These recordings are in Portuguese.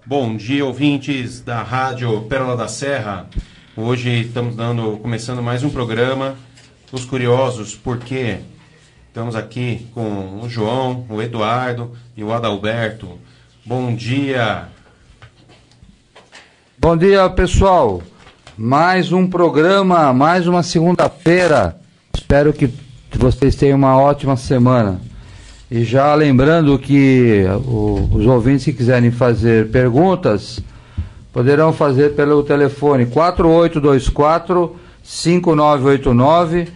Bom dia, ouvintes da Rádio Pérola da Serra. Hoje estamos começando mais um programa, Os Curiosos, porque estamos aqui com o João, o Eduardo e o Adalberto. Bom dia! Bom dia, pessoal. Mais um programa, mais uma segunda-feira. Espero que vocês tenham uma ótima semana. E já lembrando que os ouvintes que quiserem fazer perguntas, poderão fazer pelo telefone 4824-5989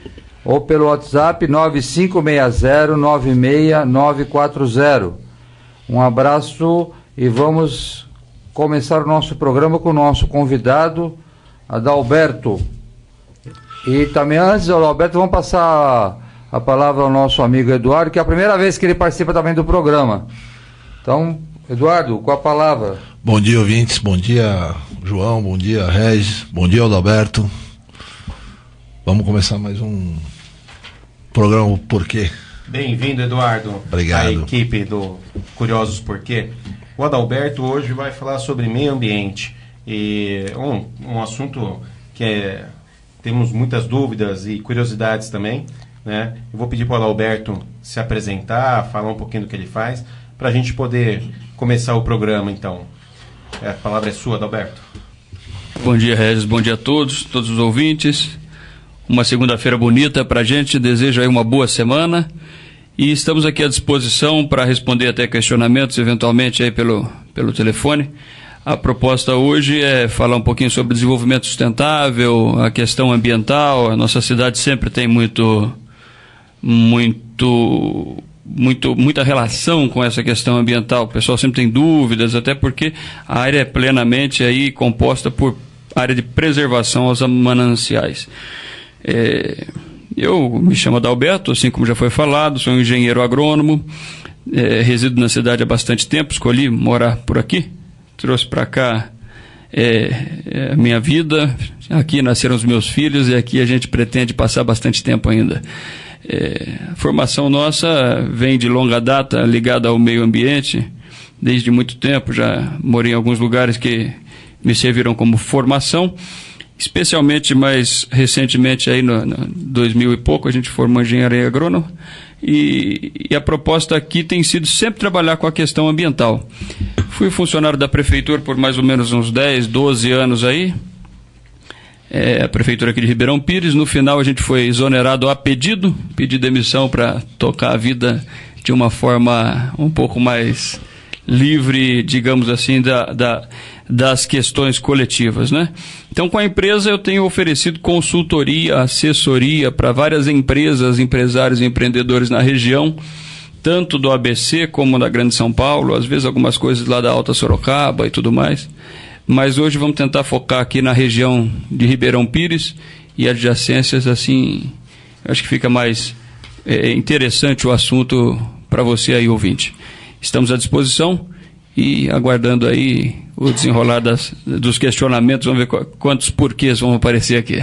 ou pelo WhatsApp 9560-96940. Um abraço e vamos começar o nosso programa com o nosso convidado, Adalberto. E também antes do Adalberto, vamos passar a palavra ao nosso amigo Eduardo, que é a primeira vez que ele participa também do programa. Então, Eduardo, com a palavra. Bom dia, ouvintes. Bom dia, João. Bom dia, Regis. Bom dia, Adalberto. Vamos começar mais um programa Porquê. Bem-vindo, Eduardo. Obrigado. A equipe do Curiosos Porquê. O Adalberto hoje vai falar sobre meio ambiente. E um assunto que temos muitas dúvidas e curiosidades também, né? Eu vou pedir para o Adalberto se apresentar, falar um pouquinho do que ele faz, para a gente poder começar o programa, então. A palavra é sua, Adalberto. Bom dia, Regis. Bom dia a todos os ouvintes. Uma segunda-feira bonita para a gente. Desejo aí uma boa semana. E estamos aqui à disposição para responder até questionamentos, eventualmente aí pelo telefone. A proposta hoje é falar um pouquinho sobre desenvolvimento sustentável, a questão ambiental. A nossa cidade sempre tem muita relação com essa questão ambiental. O pessoal sempre tem dúvidas, até porque a área é plenamente aí composta por área de preservação aos mananciais. Eu me chamo Adalberto, assim como já foi falado, sou um engenheiro agrônomo, resido na cidade há bastante tempo, escolhi morar por aqui, trouxe para cá a minha vida, aqui nasceram os meus filhos e aqui a gente pretende passar bastante tempo ainda. A formação nossa vem de longa data ligada ao meio ambiente, desde muito tempo, já morei em alguns lugares que me serviram como formação, especialmente mais recentemente, aí no 2000 e pouco, a gente formou engenharia agrônoma, e a proposta aqui tem sido sempre trabalhar com a questão ambiental. Fui funcionário da prefeitura por mais ou menos uns 10, 12 anos aí, a prefeitura aqui de Ribeirão Pires. No final a gente foi exonerado a pedi demissão para tocar a vida de uma forma um pouco mais livre, digamos assim, das questões coletivas, né? Então, com a empresa eu tenho oferecido consultoria, assessoria para várias empresas, empresários e empreendedores na região, tanto do ABC como da Grande São Paulo, às vezes algumas coisas lá da Alta Sorocaba e tudo mais. Mas hoje vamos tentar focar aqui na região de Ribeirão Pires e adjacências, assim, acho que fica mais interessante o assunto para você aí, ouvinte. Estamos à disposição e aguardando aí o desenrolar dos questionamentos. Vamos ver quantos porquês vão aparecer aqui.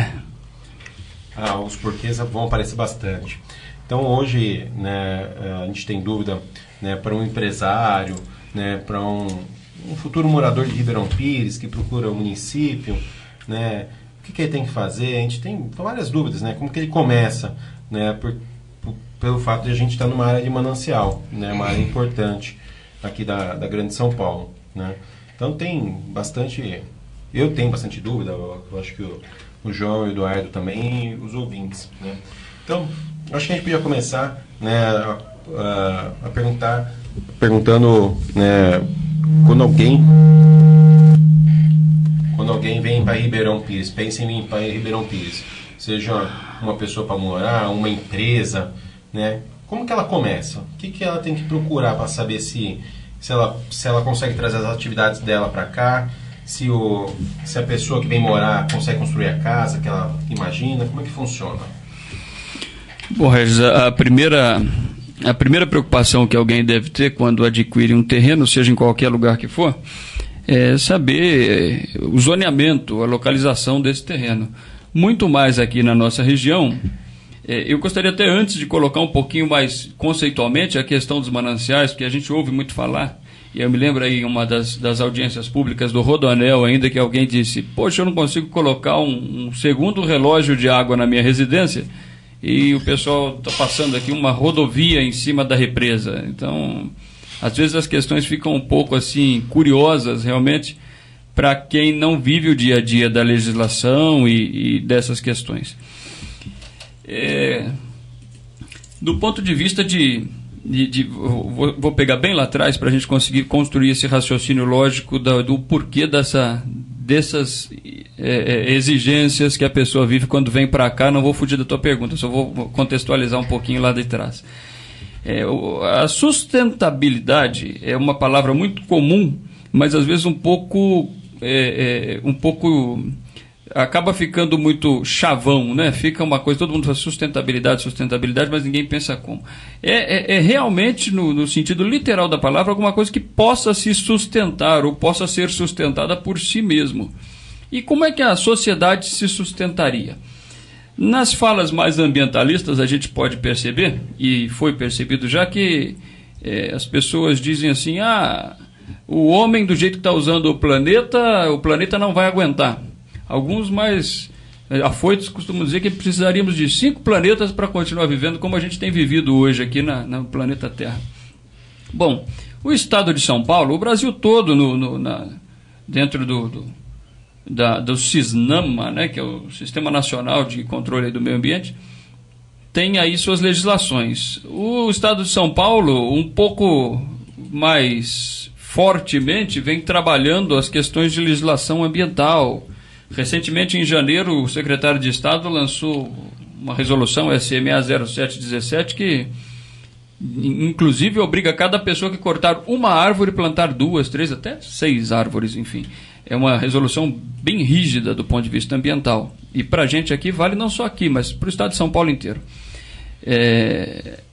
Os porquês vão aparecer bastante. Então hoje, né, a gente tem dúvida, né, para um empresário, né, para um futuro morador de Ribeirão Pires que procura o município, né, o que ele tem que fazer. A gente tem várias dúvidas, né, como que ele começa, né, pelo fato de a gente estar numa área de manancial, né, uma área importante aqui da Grande São Paulo, né. Então eu tenho bastante dúvida, eu acho que o João e o Eduardo também, e os ouvintes, né. Então, acho que a gente podia começar, né, a perguntando, né, quando alguém vem para Ribeirão Pires, pensa em vir para Ribeirão Pires, seja uma pessoa para morar, uma empresa, né, como que ela começa? O que ela tem que procurar para saber se ela consegue trazer as atividades dela para cá, se a pessoa que vem morar consegue construir a casa que ela imagina, como é que funciona? Bom, Regis, a primeira preocupação que alguém deve ter quando adquire um terreno, seja em qualquer lugar que for, é saber o zoneamento, a localização desse terreno. Muito mais aqui na nossa região. Eu gostaria até antes de colocar um pouquinho mais conceitualmente a questão dos mananciais, porque a gente ouve muito falar E eu me lembro aí uma das audiências públicas do Rodoanel ainda, que alguém disse, poxa, eu não consigo colocar um segundo relógio de água na minha residência, e o pessoal está passando aqui uma rodovia em cima da represa. Então, às vezes as questões ficam um pouco assim, curiosas realmente, para quem não vive o dia a dia da legislação e dessas questões. Do ponto de vista vou pegar bem lá atrás para a gente conseguir construir esse raciocínio lógico do porquê dessas exigências que a pessoa vive quando vem para cá. Não vou fugir da tua pergunta, só vou contextualizar um pouquinho lá de trás. A sustentabilidade é uma palavra muito comum, mas às vezes um pouco acaba ficando muito chavão, né? Fica uma coisa, todo mundo fala sustentabilidade, mas ninguém pensa como. Realmente, no sentido literal da palavra, alguma coisa que possa se sustentar ou possa ser sustentada por si mesmo. E como é que a sociedade se sustentaria? Nas falas mais ambientalistas, a gente pode perceber, e foi percebido já, que as pessoas dizem assim, o homem do jeito que está usando o planeta não vai aguentar. Alguns mais afoitos costumam dizer que precisaríamos de 5 planetas para continuar vivendo como a gente tem vivido hoje aqui no planeta Terra. Bom, o estado de São Paulo, o Brasil todo, dentro do SISNAMA, né, que é o Sistema Nacional de Controle do Meio Ambiente, tem aí suas legislações. O estado de São Paulo, um pouco mais fortemente, vem trabalhando as questões de legislação ambiental. Recentemente, em janeiro, o secretário de Estado lançou uma resolução SMA 0717 que, inclusive, obriga cada pessoa que cortar uma árvore a plantar 2, 3, até 6 árvores, enfim. É uma resolução bem rígida do ponto de vista ambiental. E para a gente aqui, vale não só aqui, mas para o estado de São Paulo inteiro.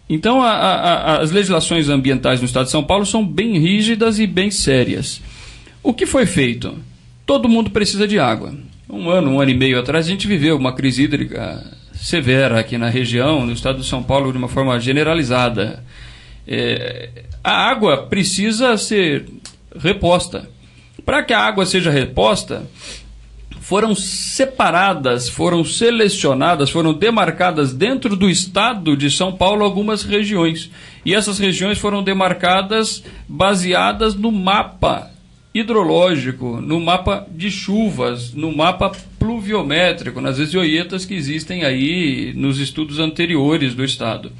Então, as legislações ambientais no estado de São Paulo são bem rígidas e bem sérias. O que foi feito? Todo mundo precisa de água. Um ano e meio atrás, a gente viveu uma crise hídrica severa aqui na região, no estado de São Paulo, de uma forma generalizada. A água precisa ser reposta. Para que a água seja reposta, foram separadas, foram selecionadas, foram demarcadas dentro do estado de São Paulo algumas regiões. E essas regiões foram demarcadas baseadas no mapa hidrológico, no mapa de chuvas, no mapa pluviométrico, nas vesioietas que existem aí nos estudos anteriores do estado.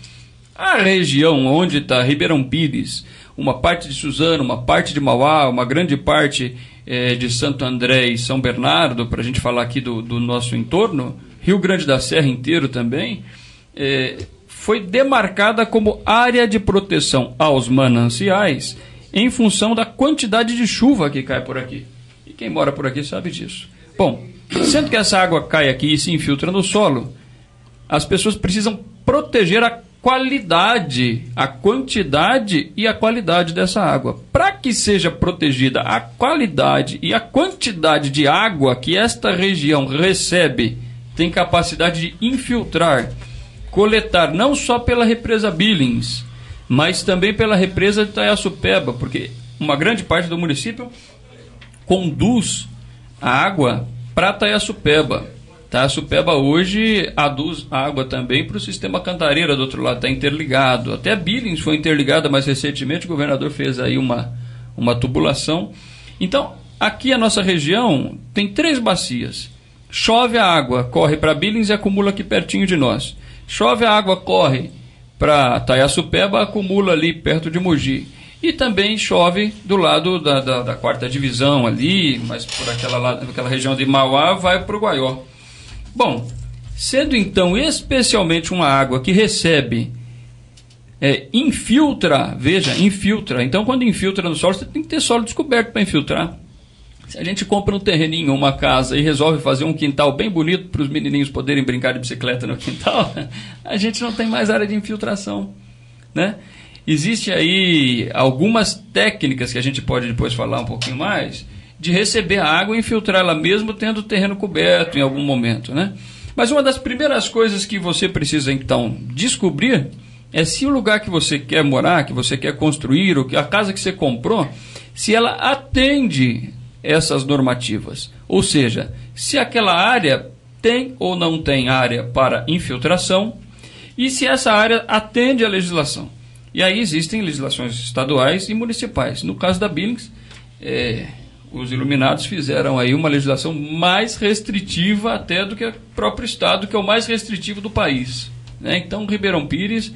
A região onde está Ribeirão Pires, uma parte de Suzano, uma parte de Mauá, uma grande parte de Santo André e São Bernardo, para a gente falar aqui do nosso entorno, Rio Grande da Serra inteiro também, foi demarcada como área de proteção aos mananciais em função da quantidade de chuva que cai por aqui. E quem mora por aqui sabe disso. Bom, sendo que essa água cai aqui e se infiltra no solo, as pessoas precisam proteger a qualidade, a quantidade e a qualidade dessa água. Para que seja protegida a qualidade e a quantidade de água que esta região recebe, tem capacidade de infiltrar, coletar, não só pela represa Billings, mas também pela represa de Itaiaçupeba, porque uma grande parte do município conduz a água para Itaiaçupeba. Itaiaçupeba hoje aduz água também para o sistema Cantareira do outro lado, está interligado. Até Billings foi interligada mais recentemente, o governador fez aí uma tubulação. Então, aqui a nossa região tem 3 bacias. Chove, a água corre para Billings e acumula aqui pertinho de nós. Chove, a água corre para Itaiaçupeba, acumula ali perto de Mogi. E também chove do lado da 4ª divisão ali, mas por aquela região de Mauá vai para o Guaió. Bom, sendo então especialmente uma água que recebe, infiltra, então quando infiltra no solo, você tem que ter solo descoberto para infiltrar. Se a gente compra um terreninho, uma casa e resolve fazer um quintal bem bonito para os menininhos poderem brincar de bicicleta no quintal, a gente não tem mais área de infiltração, né? Existem aí algumas técnicas que a gente pode depois falar um pouquinho mais, de receber a água e infiltrar ela mesmo tendo o terreno coberto em algum momento, né? Mas uma das primeiras coisas que você precisa então descobrir é se o lugar que você quer morar, que você quer construir, ou a casa que você comprou, se ela atende essas normativas. Ou seja, se aquela área tem ou não tem área para infiltração e se essa área atende à legislação. E aí existem legislações estaduais e municipais. No caso da Billings, os iluminados fizeram aí uma legislação mais restritiva até do que o próprio estado, que é o mais restritivo do país, né? Então, Ribeirão Pires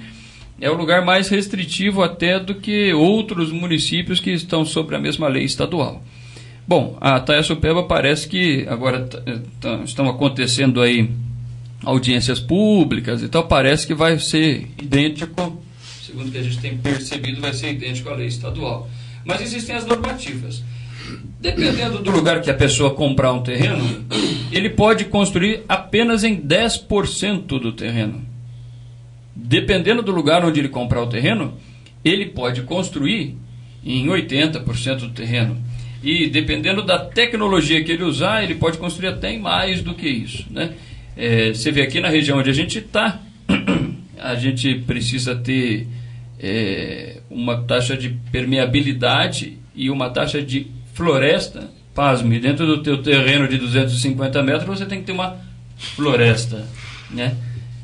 é o lugar mais restritivo até do que outros municípios que estão sobre a mesma lei estadual. Bom, a Itaiaçupeba parece que agora estão acontecendo aí audiências públicas e tal, parece que vai ser idêntico, segundo o que a gente tem percebido, vai ser idêntico à lei estadual. Mas existem as normativas. Dependendo do lugar que a pessoa comprar um terreno, ele pode construir apenas em 10% do terreno. Dependendo do lugar onde ele comprar o terreno, ele pode construir em 80% do terreno. E dependendo da tecnologia que ele usar, ele pode construir até em mais do que isso, né? Você vê aqui na região onde a gente está, a gente precisa ter uma taxa de permeabilidade e uma taxa de floresta. Pasme, dentro do teu terreno de 250 metros você tem que ter uma floresta, né?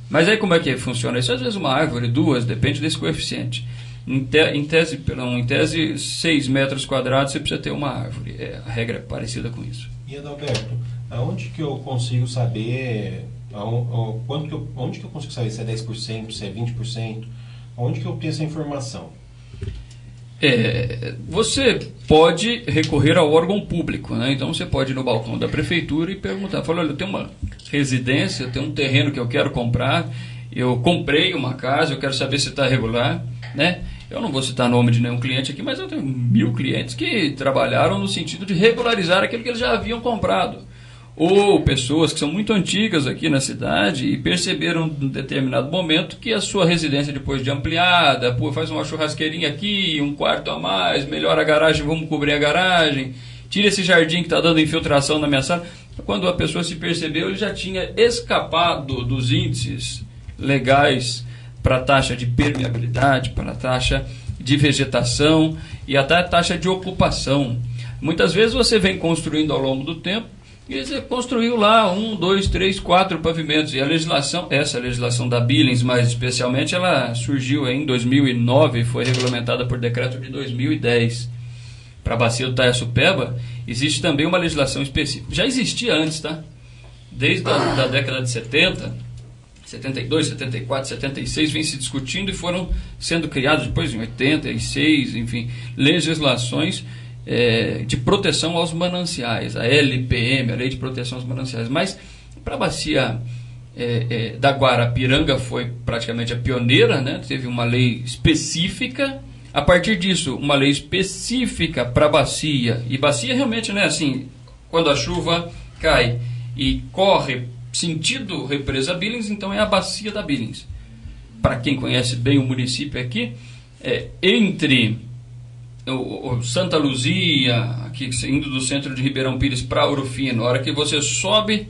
Mas aí como é que funciona isso? Às vezes uma árvore, duas, depende desse coeficiente. Em tese 6 metros quadrados você precisa ter uma árvore. A regra é parecida com isso. E Adalberto, aonde que eu consigo saber, onde que eu consigo saber se é 10%, se é 20%? Onde que eu tenho essa informação? Você pode recorrer ao órgão público, né? Então você pode ir no balcão da prefeitura e perguntar, olha, eu tenho uma residência, eu tenho um terreno que eu quero comprar, eu comprei uma casa, eu quero saber se está regular, né? Eu não vou citar nome de nenhum cliente aqui, mas eu tenho 1000 clientes que trabalharam no sentido de regularizar aquilo que eles já haviam comprado. Ou pessoas que são muito antigas aqui na cidade e perceberam em determinado momento que a sua residência, depois de ampliada, faz uma churrasqueirinha aqui, um quarto a mais, melhora a garagem, vamos cobrir a garagem, tira esse jardim que está dando infiltração na minha sala. Quando a pessoa se percebeu, ele já tinha escapado dos índices legais para a taxa de permeabilidade, para a taxa de vegetação e até a taxa de ocupação. Muitas vezes você vem construindo ao longo do tempo e você construiu lá 1, 2, 3, 4 pavimentos. E a legislação, essa legislação da Billings mais especialmente, ela surgiu em 2009 e foi regulamentada por decreto de 2010. Para a bacia do Itaiaçupeba, existe também uma legislação específica. Já existia antes, tá? Desde a década de 70, 72, 74, 76, vem se discutindo e foram sendo criados depois em 86, enfim, legislações de proteção aos mananciais, a LPM, a Lei de Proteção aos Mananciais. Mas para a bacia da Guarapiranga foi praticamente a pioneira, né? Teve uma lei específica. A partir disso, uma lei específica para a bacia. E bacia realmente, né, assim, quando a chuva cai e corre sentido represa Billings, então é a bacia da Billings. Para quem conhece bem o município aqui, entre o Santa Luzia, aqui, indo do centro de Ribeirão Pires para Ouro Fino, a hora que você sobe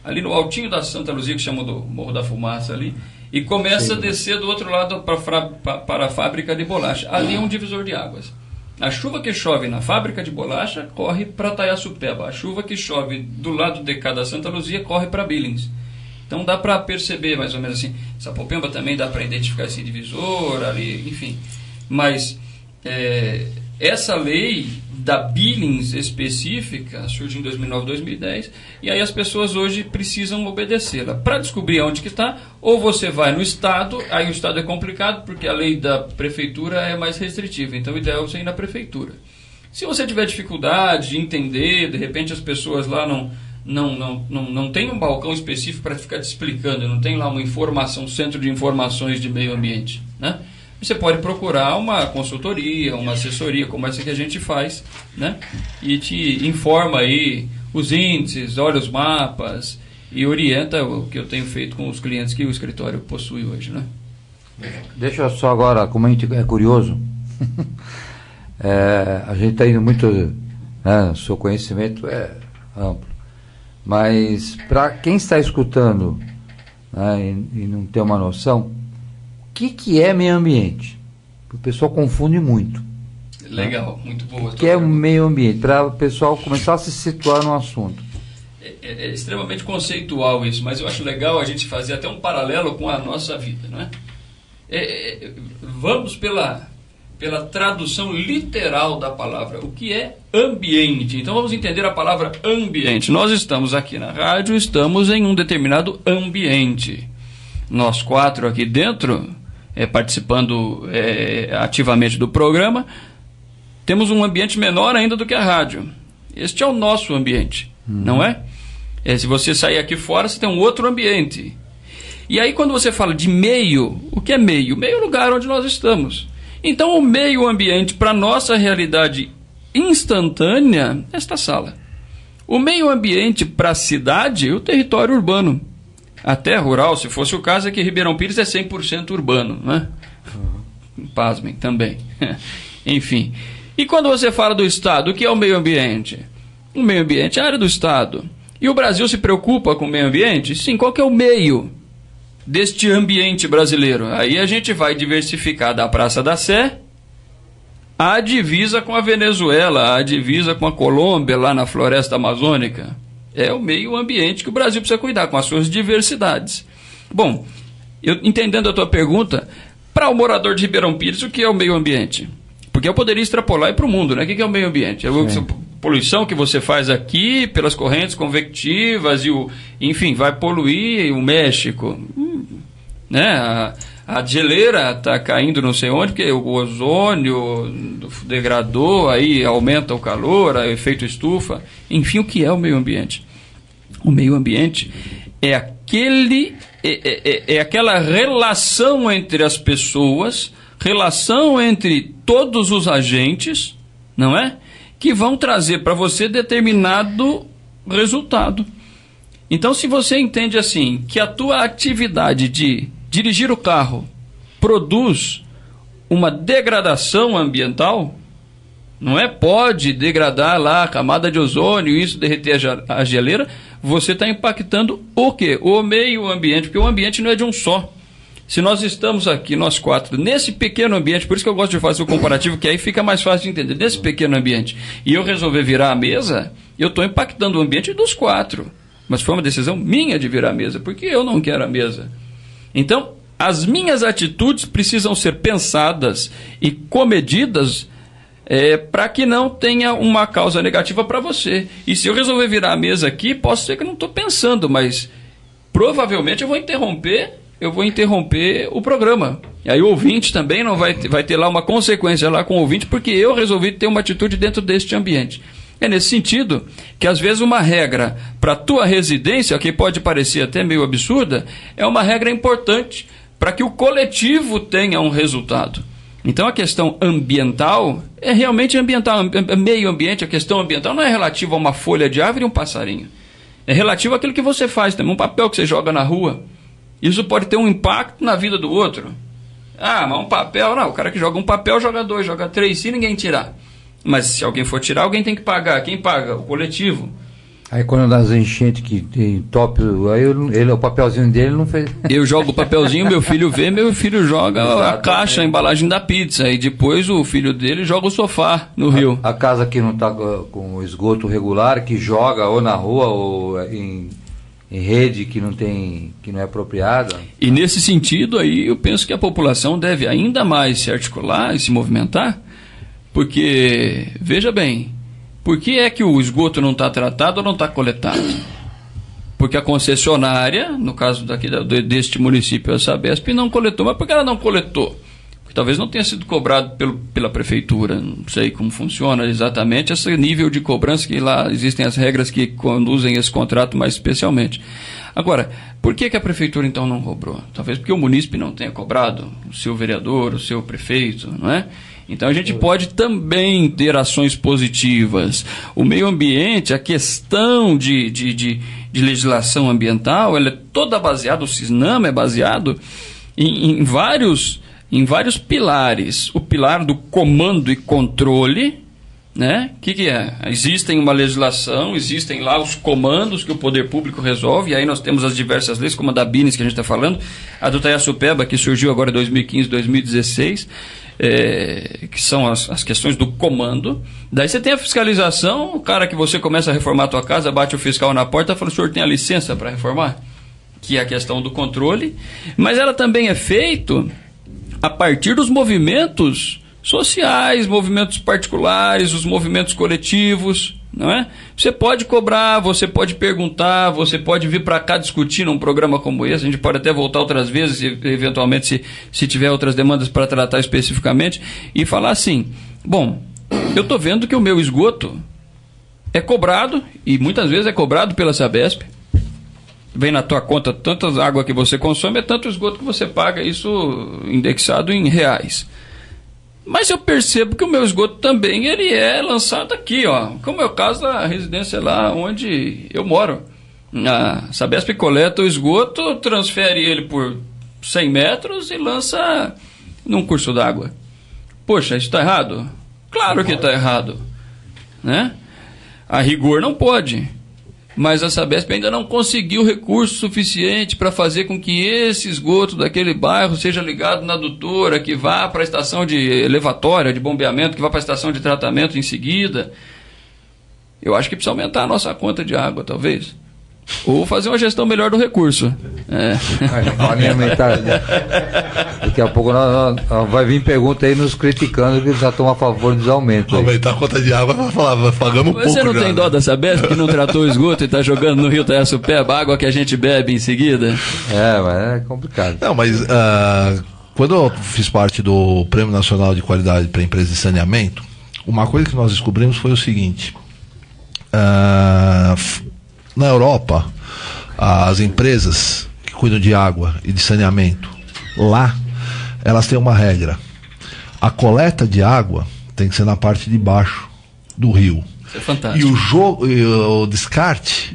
ali no altinho da Santa Luzia, que chama do Morro da Fumaça ali, e começa a descer do outro lado para a fábrica de bolacha. Ali é um divisor de águas. A chuva que chove na fábrica de bolacha corre para Itaiaçupeba. A chuva que chove do lado de cá da Santa Luzia corre para Billings. Então dá para perceber mais ou menos assim. Sapopemba também dá para identificar esse divisor ali, enfim. Mas essa lei da Billings específica surge em 2009, 2010, e aí as pessoas hoje precisam obedecê-la. Para descobrir onde que está, ou você vai no estado, aí o estado é complicado porque a lei da prefeitura é mais restritiva, então o ideal é você ir na prefeitura. Se você tiver dificuldade de entender, de repente as pessoas lá não tem um balcão específico para ficar te explicando, não tem lá uma informação, um centro de informações de meio ambiente, né? Você pode procurar uma consultoria, uma assessoria, como essa que a gente faz, né? E te informa aí os índices, olha os mapas e orienta o que eu tenho feito com os clientes que o escritório possui hoje, né? Deixa eu só agora, como a gente é curioso, a gente está indo muito, né, seu conhecimento é amplo, mas para quem está escutando, né, e não tem uma noção, o que é meio ambiente? O pessoal confunde muito. Legal, muito boa. O que é o meio ambiente? Para o pessoal começar a se situar no assunto. É extremamente conceitual isso, mas eu acho legal a gente fazer até um paralelo com a nossa vida, não é? Vamos pela tradução literal da palavra. O que é ambiente? Então vamos entender a palavra ambiente. Nós estamos aqui na rádio, estamos em um determinado ambiente. Nós 4 aqui dentro, participando ativamente do programa, temos um ambiente menor ainda do que a rádio. Este é o nosso ambiente, não é? Se você sair aqui fora, você tem um outro ambiente. E aí quando você fala de meio, o que é meio? Meio é o lugar onde nós estamos. Então o meio ambiente para a nossa realidade instantânea é esta sala. O meio ambiente para a cidade é o território urbano. Até rural, se fosse o caso, é que Ribeirão Pires é 100% urbano, né? Pasmem, também. Enfim. E quando você fala do Estado, o que é o meio ambiente? O meio ambiente é a área do Estado. E o Brasil se preocupa com o meio ambiente? Sim, qual que é o meio deste ambiente brasileiro? Aí a gente vai diversificar da Praça da Sé à divisa com a Venezuela, à divisa com a Colômbia, lá na floresta amazônica. É o meio ambiente que o Brasil precisa cuidar, com as suas diversidades. Bom, entendendo a tua pergunta, para o morador de Ribeirão Pires, o que é o meio ambiente? Porque eu poderia extrapolar para o mundo, né? O que é o meio ambiente? É a poluição que você faz aqui pelas correntes convectivas, enfim, vai poluir o México. Né? A geleira está caindo não sei onde, porque o ozônio degradou, aí aumenta o calor, o efeito estufa. Enfim, o que é o meio ambiente? O meio ambiente é aquela relação entre as pessoas, relação entre todos os agentes, não é? Que vão trazer para você determinado resultado. Então, se você entende assim, que a tua atividade de dirigir o carro produz uma degradação ambiental, não é? Pode degradar lá a camada de ozônio, isso derreter a geleira, você está impactando o quê? O meio ambiente, porque o ambiente não é de um só. Se nós estamos aqui, nós 4, nesse pequeno ambiente, por isso que eu gosto de fazer o comparativo, que aí fica mais fácil de entender, nesse pequeno ambiente, e eu resolver virar a mesa, eu estou impactando o ambiente dos 4. Mas foi uma decisão minha de virar a mesa, porque eu não quero a mesa. Então, as minhas atitudes precisam ser pensadas e comedidas para que não tenha uma causa negativa para você. E se eu resolver virar a mesa aqui, posso ser que eu não estou pensando, mas provavelmente eu vou interromper o programa. E aí o ouvinte também não vai ter lá uma consequência lá com o ouvinte, porque eu resolvi ter uma atitude dentro deste ambiente. É nesse sentido que, às vezes, uma regra para a tua residência, que pode parecer até meio absurda, é uma regra importante para que o coletivo tenha um resultado. Então, a questão ambiental é realmente ambiental. Meio ambiente, a questão ambiental não é relativa a uma folha de árvore e um passarinho. É relativo àquilo que você faz também, um papel que você joga na rua. Isso pode ter um impacto na vida do outro. Ah, mas um papel... Não, o cara que joga um papel, joga 2, joga 3, se ninguém tirar. Mas se alguém for tirar, alguém tem que pagar. Quem paga? O coletivo. Aí quando das enchentes que tem top, aí o papelzinho dele não fez. Eu jogo o papelzinho, meu filho vê, meu filho joga a caixa, a embalagem da pizza. E depois o filho dele joga o sofá no rio. A casa que não está com esgoto regular, que joga ou na rua ou em rede que não é apropriada. E nesse sentido aí, eu penso que a população deve ainda mais se articular e se movimentar, porque, veja bem, por que é que o esgoto não está tratado ou não está coletado? Porque a concessionária, no caso deste município, a Sabesp, não coletou. Mas por que ela não coletou? Porque talvez não tenha sido cobrado pela prefeitura. Não sei como funciona exatamente esse nível de cobrança, que lá existem as regras que conduzem esse contrato mais especialmente. Agora, por que a prefeitura então não cobrou? Talvez porque o munícipe não tenha cobrado, o seu vereador, o seu prefeito, não é? Então a gente pode também ter ações positivas. O meio ambiente, a questão de legislação ambiental, ela é toda baseada, o CISNAMA é baseado em vários pilares. O pilar do comando e controle, né? O que é? Existem uma legislação, existem lá os comandos que o poder público resolve, e aí nós temos as diversas leis, como a da BINES que a gente está falando, a do Itaiaçupeba, que surgiu agora em 2015, 2016, que são as questões do comando. Daí você tem a fiscalização, o cara que você começa a reformar a tua casa, bate o fiscal na porta e fala, o senhor tem a licença para reformar? Que é a questão do controle, mas ela também é feito a partir dos movimentos sociais, movimentos particulares, os movimentos coletivos, não é? Você pode cobrar, você pode perguntar, você pode vir para cá discutir num programa como esse, a gente pode até voltar outras vezes, eventualmente, se tiver outras demandas para tratar especificamente, e falar assim, bom, eu estou vendo que o meu esgoto é cobrado, e muitas vezes é cobrado pela Sabesp, vem na tua conta tanta água que você consome, é tanto esgoto que você paga, isso indexado em reais. Mas eu percebo que o meu esgoto também ele é lançado aqui, ó, como é o caso da residência lá onde eu moro. A Sabesp coleta o esgoto, transfere ele por 100 metros e lança num curso d'água. Poxa, isso está errado? Claro que está errado, né? A rigor não pode. Mas a Sabesp ainda não conseguiu recurso suficiente para fazer com que esse esgoto daquele bairro seja ligado na adutora, que vá para a estação de elevatória, de bombeamento, que vá para a estação de tratamento em seguida. Eu acho que precisa aumentar a nossa conta de água, talvez. Ou fazer uma gestão melhor do recurso. Daqui a pouco vai vir pergunta aí nos criticando que já estão a favor dos aumentos. Aumentar a conta de água, vai falar, pagamos pouco. Você não tem dó da Sabesp que não tratou o esgoto e está jogando no rio Itaiaçupeba, água que a gente bebe em seguida? Mas é complicado. Não, mas quando eu fiz parte do Prêmio Nacional de Qualidade para Empresas de Saneamento, uma coisa que nós descobrimos foi o seguinte: na Europa, as empresas que cuidam de água e de saneamento, lá, elas têm uma regra. A coleta de água tem que ser na parte de baixo do rio. Isso é fantástico. E o descarte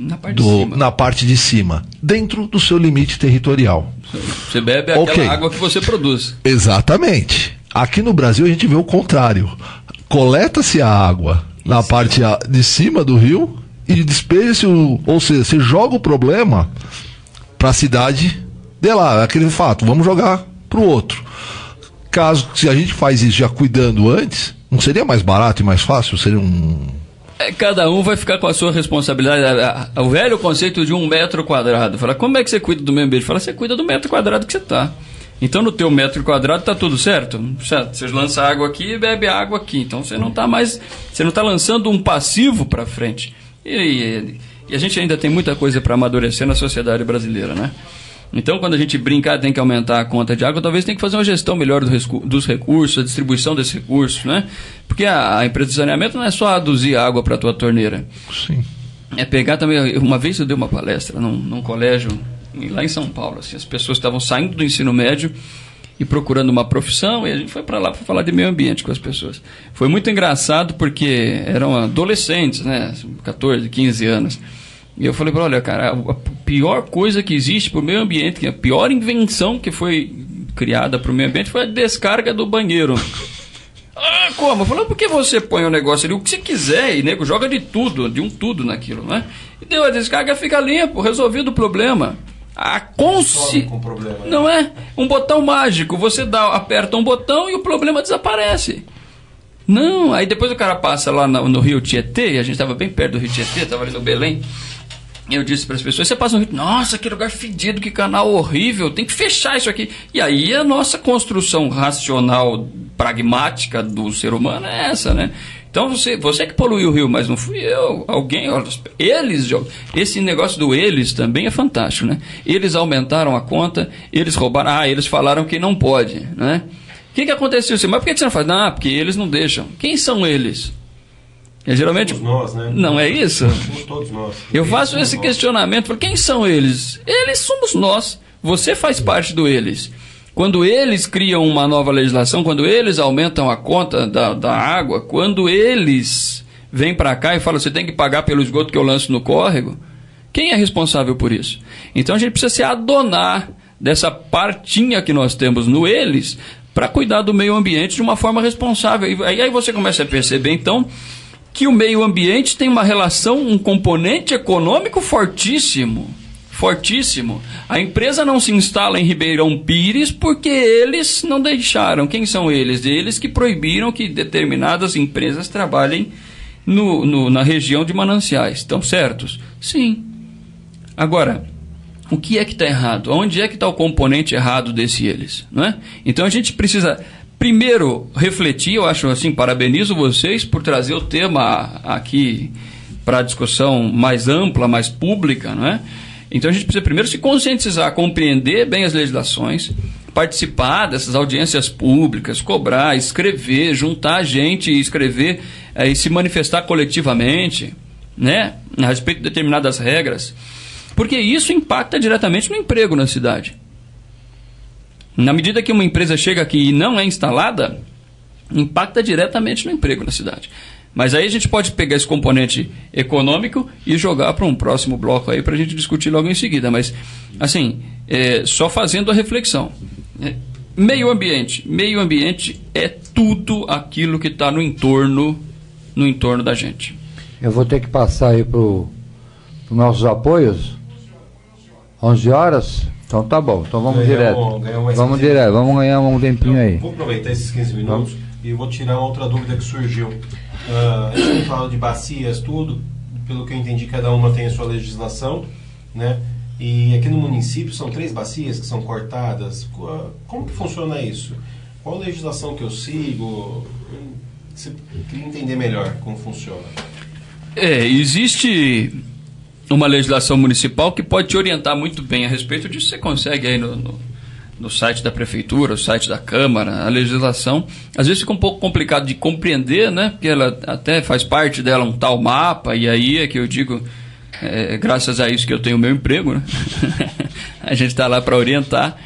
na parte de cima, dentro do seu limite territorial. Você bebe aquela água que você produz. Exatamente. Aqui no Brasil a gente vê o contrário. Coleta-se a água na parte de cima do rio e despeja-se, ou seja, você joga o problema para a cidade de lá, aquele fato, vamos jogar para o outro. Caso, se a gente faz isso já cuidando antes, não seria mais barato e mais fácil? Seria cada um vai ficar com a sua responsabilidade. O velho conceito de 1 metro quadrado. Fala, como é que você cuida do meio ambiente? Fala, você cuida do metro quadrado que você está. Então, no teu metro quadrado está tudo certo? Certo. Você lança água aqui e bebe água aqui. Então, você não está lançando um passivo para frente. E a gente ainda tem muita coisa para amadurecer na sociedade brasileira, né? Então, quando a gente brincar, tem que aumentar a conta de água, talvez tenha que fazer uma gestão melhor dos recursos, a distribuição desses recursos, né? Porque a empresa de saneamento não é só aduzir água para a tua torneira. Sim. É pegar também... Uma vez eu dei uma palestra num colégio lá em São Paulo. Assim, as pessoas estavam saindo do ensino médio e procurando uma profissão, e a gente foi para lá para falar de meio ambiente com as pessoas. Foi muito engraçado porque eram adolescentes, né? 14, 15 anos. E eu falei para olha, cara, a pior coisa que existe para o meio ambiente, a pior invenção que foi criada para o meio ambiente foi a descarga do banheiro. Como? Eu falei, por que você põe o negócio ali, o que você quiser, e nego joga de tudo naquilo, né? E deu a descarga, fica limpo, resolvido o problema. Não é um botão mágico, você aperta um botão e o problema desaparece. Não, aí depois o cara passa lá no Rio Tietê, e a gente estava bem perto do Rio Tietê, estava ali no Belém. E eu disse para as pessoas, você passa no Rio, nossa, que lugar fedido, que canal horrível, tem que fechar isso aqui. E aí a nossa construção racional, pragmática do ser humano é essa, né? Então você que poluiu o rio, mas não fui eu, alguém, eles, esse negócio do eles também é fantástico, né? Eles aumentaram a conta, eles roubaram, eles falaram que não pode, né? O que aconteceu assim? Mas por que você não faz? Não, porque eles não deixam. Quem são eles? Geralmente somos nós, né? Não é isso? Somos todos nós. Eu faço esse questionamento, falo, quem são eles? Eles somos nós. Você faz parte do eles. Quando eles criam uma nova legislação, quando eles aumentam a conta da água, quando eles vêm para cá e falam, você tem que pagar pelo esgoto que eu lanço no córrego, quem é responsável por isso? Então a gente precisa se adonar dessa partinha que nós temos no eles para cuidar do meio ambiente de uma forma responsável. E aí você começa a perceber, então, que o meio ambiente tem uma relação, um componente econômico fortíssimo. Fortíssimo. A empresa não se instala em Ribeirão Pires porque eles não deixaram. Quem são eles? Eles que proibiram que determinadas empresas trabalhem na região de mananciais. Estão certos? Sim. Agora, o que é que está errado? Onde é que está o componente errado desse eles? Não é? Então a gente precisa primeiro refletir. Eu acho assim, parabenizo vocês por trazer o tema aqui para a discussão mais ampla, mais pública, não é? Então a gente precisa primeiro se conscientizar, compreender bem as legislações, participar dessas audiências públicas, cobrar, escrever, juntar gente e escrever e se manifestar coletivamente, né, a respeito de determinadas regras, porque isso impacta diretamente no emprego na cidade. Na medida que uma empresa chega aqui e não é instalada, impacta diretamente no emprego na cidade. Mas aí a gente pode pegar esse componente econômico e jogar para um próximo bloco aí para a gente discutir logo em seguida. Mas, assim, só fazendo a reflexão. Meio ambiente é tudo aquilo que está no entorno da gente. Eu vou ter que passar aí para os nossos apoios. 11 horas? Então tá bom. Então vamos direto. Vamos direto. Vamos ganhar um tempinho aí. Vou aproveitar esses 15 minutos e vou tirar outra dúvida que surgiu. A gente fala de bacias, tudo, pelo que eu entendi, cada uma tem a sua legislação, né? E aqui no município são 3 bacias que são cortadas. Como que funciona isso? Qual a legislação que eu sigo? Você queria entender melhor como funciona. Existe uma legislação municipal que pode te orientar muito bem a respeito disso. Você consegue aí no site da prefeitura, no site da Câmara, a legislação. Às vezes fica um pouco complicado de compreender, né? Porque ela até faz parte dela um tal mapa, e aí é que eu digo, graças a isso que eu tenho o meu emprego, né? A gente está lá para orientar,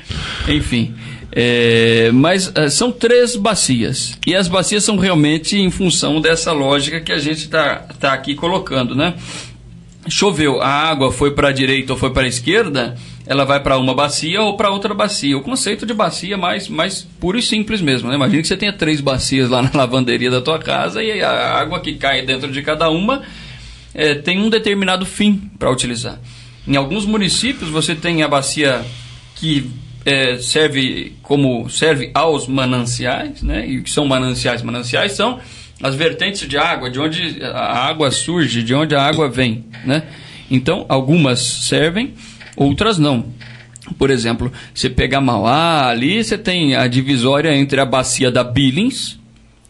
enfim. Mas são 3 bacias, e as bacias são realmente em função dessa lógica que a gente está aqui colocando, né? Choveu, a água foi para a direita ou foi para a esquerda, ela vai para uma bacia ou para outra bacia. O conceito de bacia mais puro e simples mesmo, né? Imagina que você tenha 3 bacias lá na lavanderia da tua casa e a água que cai dentro de cada uma tem um determinado fim para utilizar. Em alguns municípios você tem a bacia que serve aos mananciais, né? E o que são mananciais? Mananciais são as vertentes de água, de onde a água surge, de onde a água vem, né? Então, algumas servem, outras não. Por exemplo, você pega Mauá, ali você tem a divisória entre a bacia da Billings,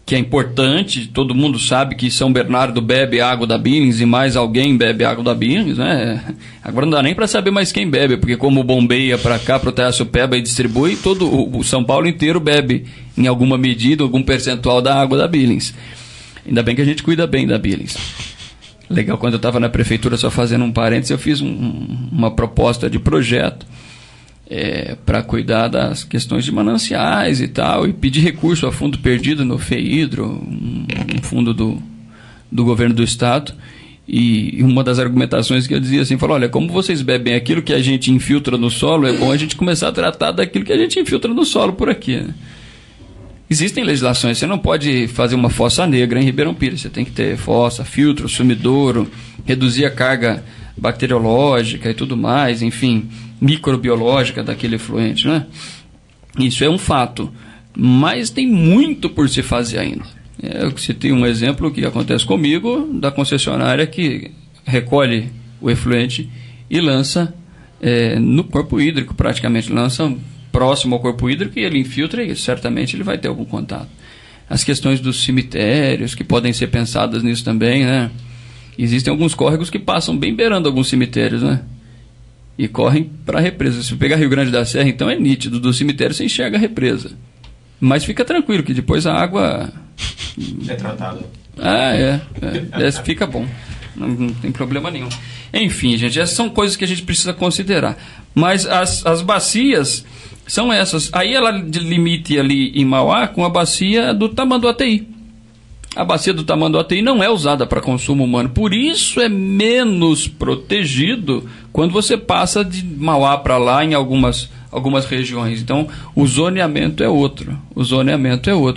que é importante, todo mundo sabe que São Bernardo bebe água da Billings e mais alguém bebe água da Billings, né? Agora não dá nem para saber mais quem bebe, porque como bombeia para cá, para o Taiaçupeba e distribui, todo o São Paulo inteiro bebe, em alguma medida, algum percentual da água da Billings. Ainda bem que a gente cuida bem da Billings. Legal, quando eu estava na prefeitura, só fazendo um parênteses, eu fiz uma proposta de projeto para cuidar das questões de mananciais e tal, e pedir recurso a fundo perdido no FEIDRO, um fundo do governo do estado, e uma das argumentações que eu dizia assim, olha, como vocês bebem aquilo que a gente infiltra no solo, é bom a gente começar a tratar daquilo que a gente infiltra no solo por aqui, né? Existem legislações, você não pode fazer uma fossa negra em Ribeirão Pires, você tem que ter fossa, filtro, sumidouro, reduzir a carga bacteriológica e tudo mais, enfim, microbiológica daquele efluente, né? Isso é um fato, mas tem muito por se fazer ainda. Eu citei um exemplo que acontece comigo, da concessionária que recolhe o efluente e lança no corpo hídrico, praticamente lança próximo ao corpo hídrico, e ele infiltra e certamente ele vai ter algum contato. As questões dos cemitérios, que podem ser pensadas nisso também, né? Existem alguns córregos que passam bem beirando alguns cemitérios, né? E correm para a represa. Se pegar Rio Grande da Serra, então é nítido, do cemitério você enxerga a represa. Mas fica tranquilo, que depois a água é tratada. Fica bom. Não tem problema nenhum. Enfim, gente, essas são coisas que a gente precisa considerar. Mas as bacias são essas. Aí ela limite ali em Mauá com a bacia do Tamanduateí. A bacia do Tamanduateí não é usada para consumo humano. Por isso é menos protegido quando você passa de Mauá para lá em algumas regiões. Então, o zoneamento é outro.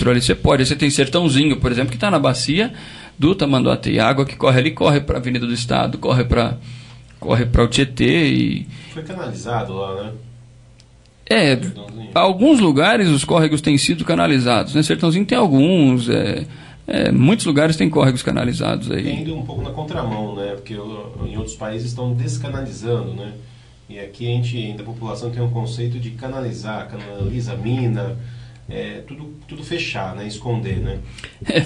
Ali você tem Sertãozinho, por exemplo, que está na bacia, do Tamanduateí. A água que corre ali corre para a Avenida do Estado, corre para o Tietê e... Foi canalizado lá, né? Alguns lugares os córregos têm sido canalizados, né? Sertãozinho tem alguns, muitos lugares têm córregos canalizados aí. Indo um pouco na contramão, né? Porque em outros países estão descanalizando, né? E aqui a gente, da população, tem um conceito de canalizar, canaliza a mina, tudo fechar, né? Esconder, né?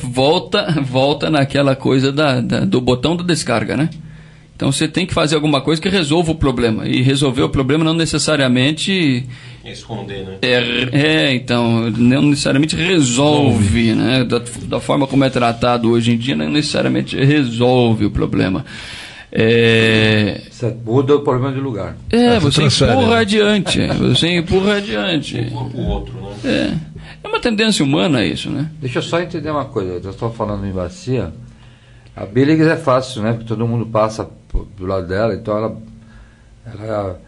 Volta naquela coisa do botão da descarga, né? Então você tem que fazer alguma coisa que resolva o problema. E resolver o problema não necessariamente... esconder, né? Então, não necessariamente resolve, né? Da forma como é tratado hoje em dia, não necessariamente resolve o problema. Você muda o problema de lugar. Você empurra adiante. Você empurra adiante. Empurra pro outro, né? É uma tendência humana isso, né? Deixa eu só entender uma coisa. Eu estou falando em bacia. A Billings é fácil, né? Porque todo mundo passa do lado dela, então ela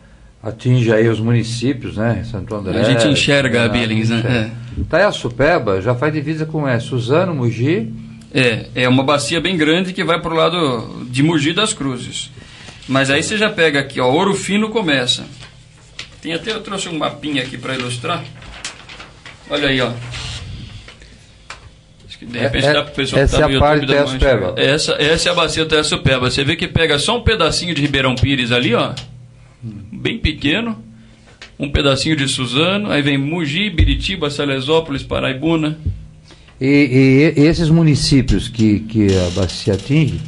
atinge aí os municípios, né? Santo André. A gente enxerga a Billings, né? Itaiaçupeba já faz divisa com Suzano, Mogi. É uma bacia bem grande que vai para o lado de Mogi das Cruzes. Mas aí você já pega aqui, ó, Ouro Fino começa. Eu trouxe um mapinha aqui para ilustrar. Olha aí, ó. Acho que de repente dá para o pessoal que está no YouTube. Essa é a bacia do Itaiaçupeba. Você vê que pega só um pedacinho de Ribeirão Pires ali, ó. Bem pequeno. Um pedacinho de Suzano. Aí vem Mogi, Biritiba, Salesópolis, Paraibuna. E esses municípios que a bacia atinge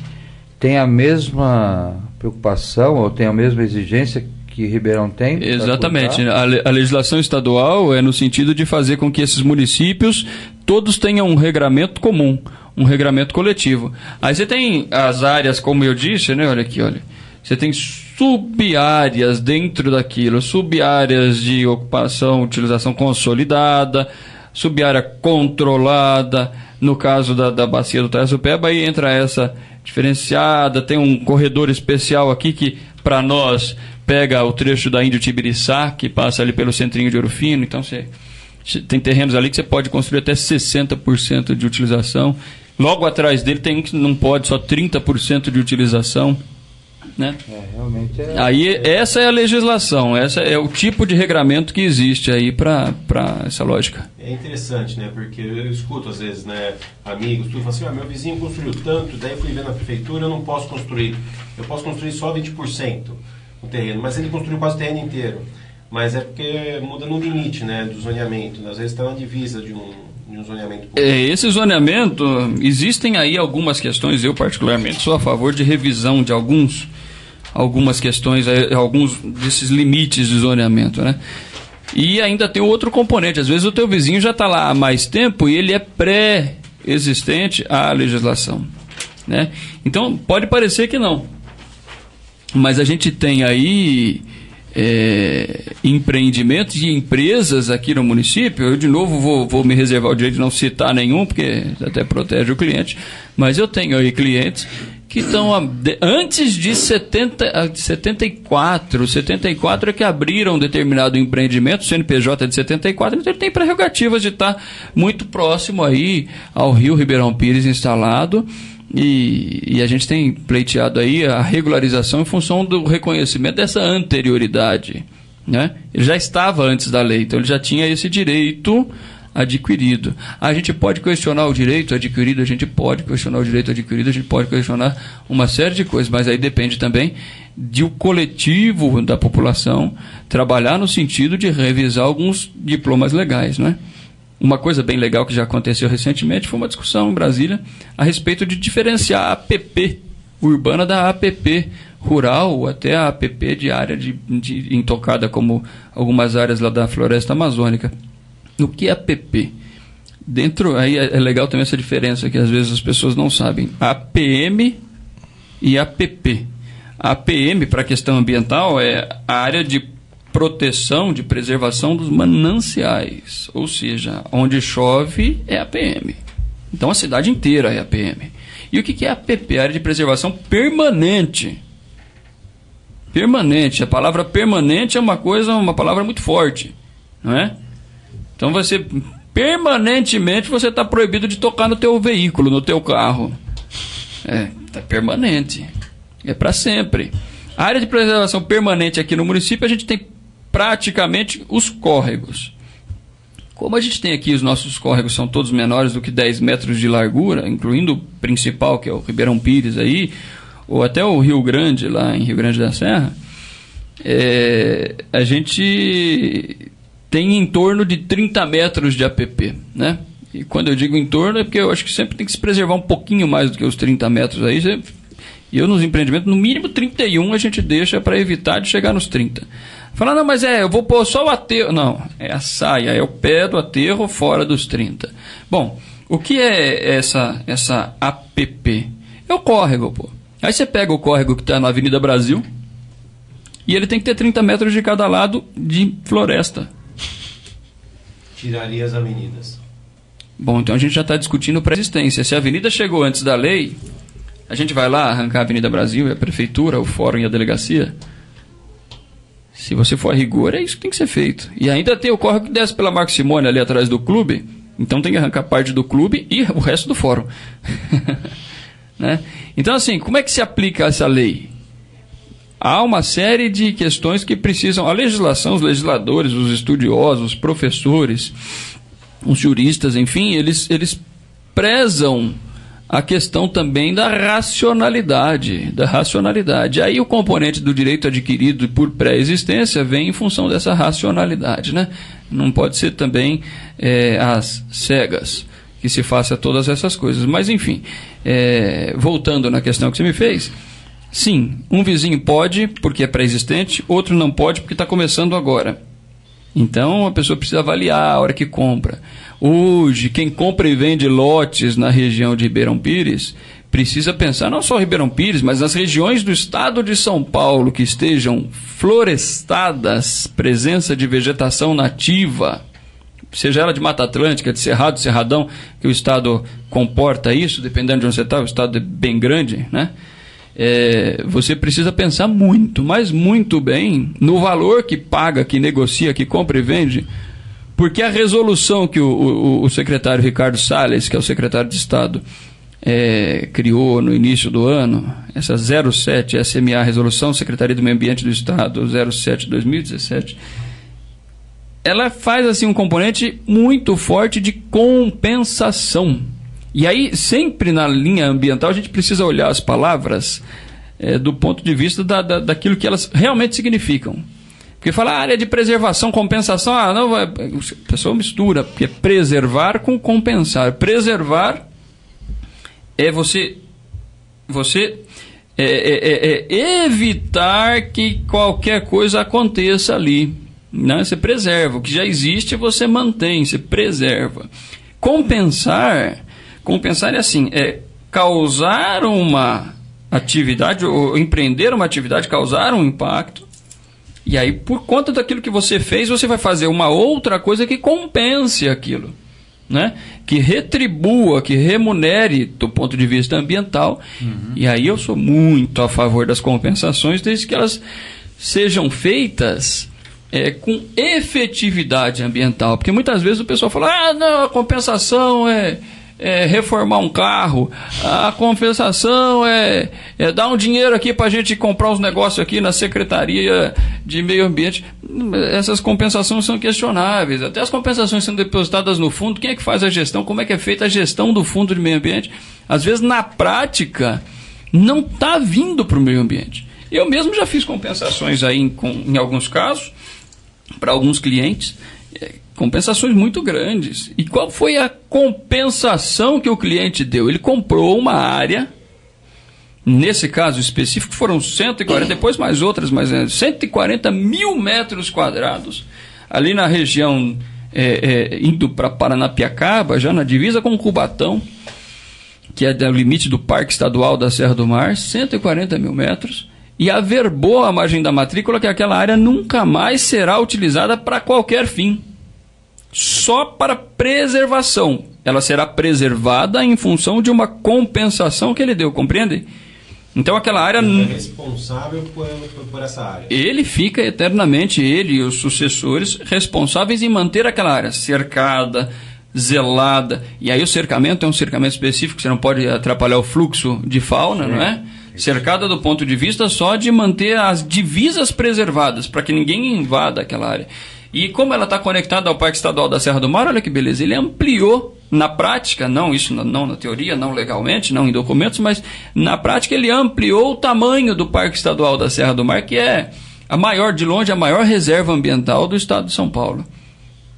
têm a mesma preocupação ou têm a mesma exigência que Ribeirão tem? Exatamente. A legislação estadual é no sentido de fazer com que esses municípios todos tenham um regramento comum, um regramento coletivo. Aí você tem as áreas, como eu disse, né? Olha aqui, olha. Você tem sub-áreas dentro daquilo, sub-áreas de ocupação, utilização consolidada, sub-área controlada. No caso da bacia do Itaiaçupeba, aí entra essa diferenciada. Tem um corredor especial aqui que, para nós, pega o trecho da Índio Tibiriçá, que passa ali pelo centrinho de Ouro Fino. Então, você tem terrenos ali que você pode construir até 60% de utilização. Logo atrás dele tem um que não pode, só 30% de utilização. Né? Realmente Aí essa é a legislação, essa é o tipo de regramento que existe aí para essa lógica. É interessante, né? Porque eu escuto às vezes, né, amigos, tudo falam assim, meu vizinho construiu tanto, daí eu fui ver na prefeitura, eu não posso construir. Eu posso construir só 20% no terreno, mas ele construiu quase o terreno inteiro. Mas é porque muda no limite, né, do zoneamento. Às vezes está na divisa de um zoneamento. Esse zoneamento, existem aí algumas questões, eu particularmente sou a favor de revisão de algumas questões, alguns desses limites de zoneamento, né? E ainda tem outro componente, às vezes o teu vizinho já está lá há mais tempo e ele é pré-existente à legislação, né? Então, pode parecer que não, mas a gente tem aí empreendimentos e empresas aqui no município. Eu de novo vou me reservar o direito de não citar nenhum, porque até protege o cliente, mas eu tenho aí clientes que estão antes de 74 é que abriram um determinado empreendimento, o CNPJ é de 74, então ele tem prerrogativas de estar muito próximo aí ao Rio Ribeirão Pires instalado. E a gente tem pleiteado aí a regularização em função do reconhecimento dessa anterioridade, né? Ele já estava antes da lei, então ele já tinha esse direito adquirido. A gente pode questionar o direito adquirido, a gente pode questionar uma série de coisas, mas aí depende também do coletivo da população trabalhar no sentido de revisar alguns diplomas legais, né? Uma coisa bem legal que já aconteceu recentemente foi uma discussão em Brasília a respeito de diferenciar a APP urbana da APP rural, ou até a APP de área intocada, como algumas áreas lá da floresta amazônica. O que é APP? Dentro, aí é legal também essa diferença que às vezes as pessoas não sabem. APM e APP. A APM, para a questão ambiental, é a área de proteção, de preservação dos mananciais, ou seja, onde chove é APM. Então a cidade inteira é APM. E o que é APP? Área de preservação permanente. Permanente. A palavra permanente é uma palavra muito forte, não é? Então permanentemente você está proibido de tocar no teu veículo, no teu carro. Tá permanente. É para sempre. A área de preservação permanente aqui no município, a gente tem praticamente os córregos. Como a gente tem aqui, os nossos córregos são todos menores do que 10 metros de largura, incluindo o principal, que é o Ribeirão Pires aí, ou até o Rio Grande, lá em Rio Grande da Serra, a gente tem em torno de 30 metros de APP, né? E quando eu digo em torno, é porque eu acho que sempre tem que se preservar um pouquinho mais do que os 30 metros aí. E eu, nos empreendimentos, no mínimo 31 a gente deixa para evitar de chegar nos 30. Falar, não, mas eu vou pôr só o aterro. Não, é a saia, é o pé do aterro fora dos 30. Bom, o que é essa APP? É o córrego, pô. Aí você pega o córrego que está na Avenida Brasil e ele tem que ter 30 metros de cada lado de floresta. Tiraria as avenidas. Bom, então a gente já está discutindo pré-existência. Se a avenida chegou antes da lei, a gente vai lá arrancar a Avenida Brasil, a prefeitura, o fórum e a delegacia? Se você for a rigor, é isso que tem que ser feito. E ainda tem o córrego que desce pela Marco Simone ali atrás do clube, então tem que arrancar parte do clube e o resto do fórum. Né? Então, assim, como é que se aplica essa lei? Há uma série de questões que precisam... A legislação, os legisladores, os estudiosos, os professores, os juristas, enfim, eles prezam a questão também da racionalidade. Aí o componente do direito adquirido por pré-existência vem em função dessa racionalidade, né? Não pode ser também às cegas que se faça todas essas coisas. Mas, enfim, voltando na questão que você me fez, sim, um vizinho pode porque é pré-existente, outro não pode porque está começando agora. Então, a pessoa precisa avaliar a hora que compra. Hoje, quem compra e vende lotes na região de Ribeirão Pires precisa pensar não só em Ribeirão Pires, mas nas regiões do estado de São Paulo que estejam florestadas, presença de vegetação nativa, seja ela de Mata Atlântica, de Cerrado, Cerradão, que o estado comporta isso, dependendo de onde você está, o estado é bem grande, né? Você precisa pensar muito, mas muito bem, no valor que paga, que negocia, que compra e vende, porque a resolução que o secretário Ricardo Salles, que é o secretário de Estado, criou no início do ano, essa 07 SMA, Resolução Secretaria do Meio Ambiente do Estado, 07/2017, ela faz assim um componente muito forte de compensação. E aí, sempre na linha ambiental, a gente precisa olhar as palavras do ponto de vista daquilo que elas realmente significam. Porque falar área de preservação, compensação, não, a pessoa mistura, porque é preservar com compensar. Preservar é você evitar que qualquer coisa aconteça ali. Né? Você preserva. O que já existe, você mantém, você preserva. Compensar é assim, causar uma atividade, ou empreender uma atividade, causar um impacto, e aí, por conta daquilo que você fez, você vai fazer uma outra coisa que compense aquilo, né? Que retribua, que remunere do ponto de vista ambiental. E aí eu sou muito a favor das compensações, desde que elas sejam feitas com efetividade ambiental, porque muitas vezes o pessoal fala, não, a compensação é reformar um carro, a compensação é dar um dinheiro aqui para a gente comprar uns negócios aqui na Secretaria de Meio Ambiente. Essas compensações são questionáveis, até as compensações sendo depositadas no fundo, quem é que faz a gestão, como é que é feita a gestão do fundo de meio ambiente? Às vezes, na prática, não está vindo para o meio ambiente. Eu mesmo já fiz compensações aí em alguns casos, para alguns clientes, compensações muito grandes. E qual foi a compensação que o cliente deu? Ele comprou uma área, nesse caso específico foram 140, depois mais outras, mas 140 mil metros quadrados, ali na região, indo para Paranapiacaba, já na divisa com Cubatão, que é o limite do Parque Estadual da Serra do Mar, 140 mil metros, e averbou a margem da matrícula que aquela área nunca mais será utilizada para qualquer fim. Só para preservação. Ela será preservada em função de uma compensação que ele deu, compreende? Então aquela área... Ele é responsável por essa área. Ele fica eternamente, ele e os sucessores, responsáveis em manter aquela área cercada, zelada. E aí o cercamento é um cercamento específico, você não pode atrapalhar o fluxo de fauna, não é? Cercada do ponto de vista só de manter as divisas preservadas, para que ninguém invada aquela área. E como ela está conectada ao Parque Estadual da Serra do Mar, olha que beleza, ele ampliou na prática, não na teoria, não legalmente, não em documentos, mas na prática ele ampliou o tamanho do Parque Estadual da Serra do Mar, que é a maior, de longe, a maior reserva ambiental do estado de São Paulo.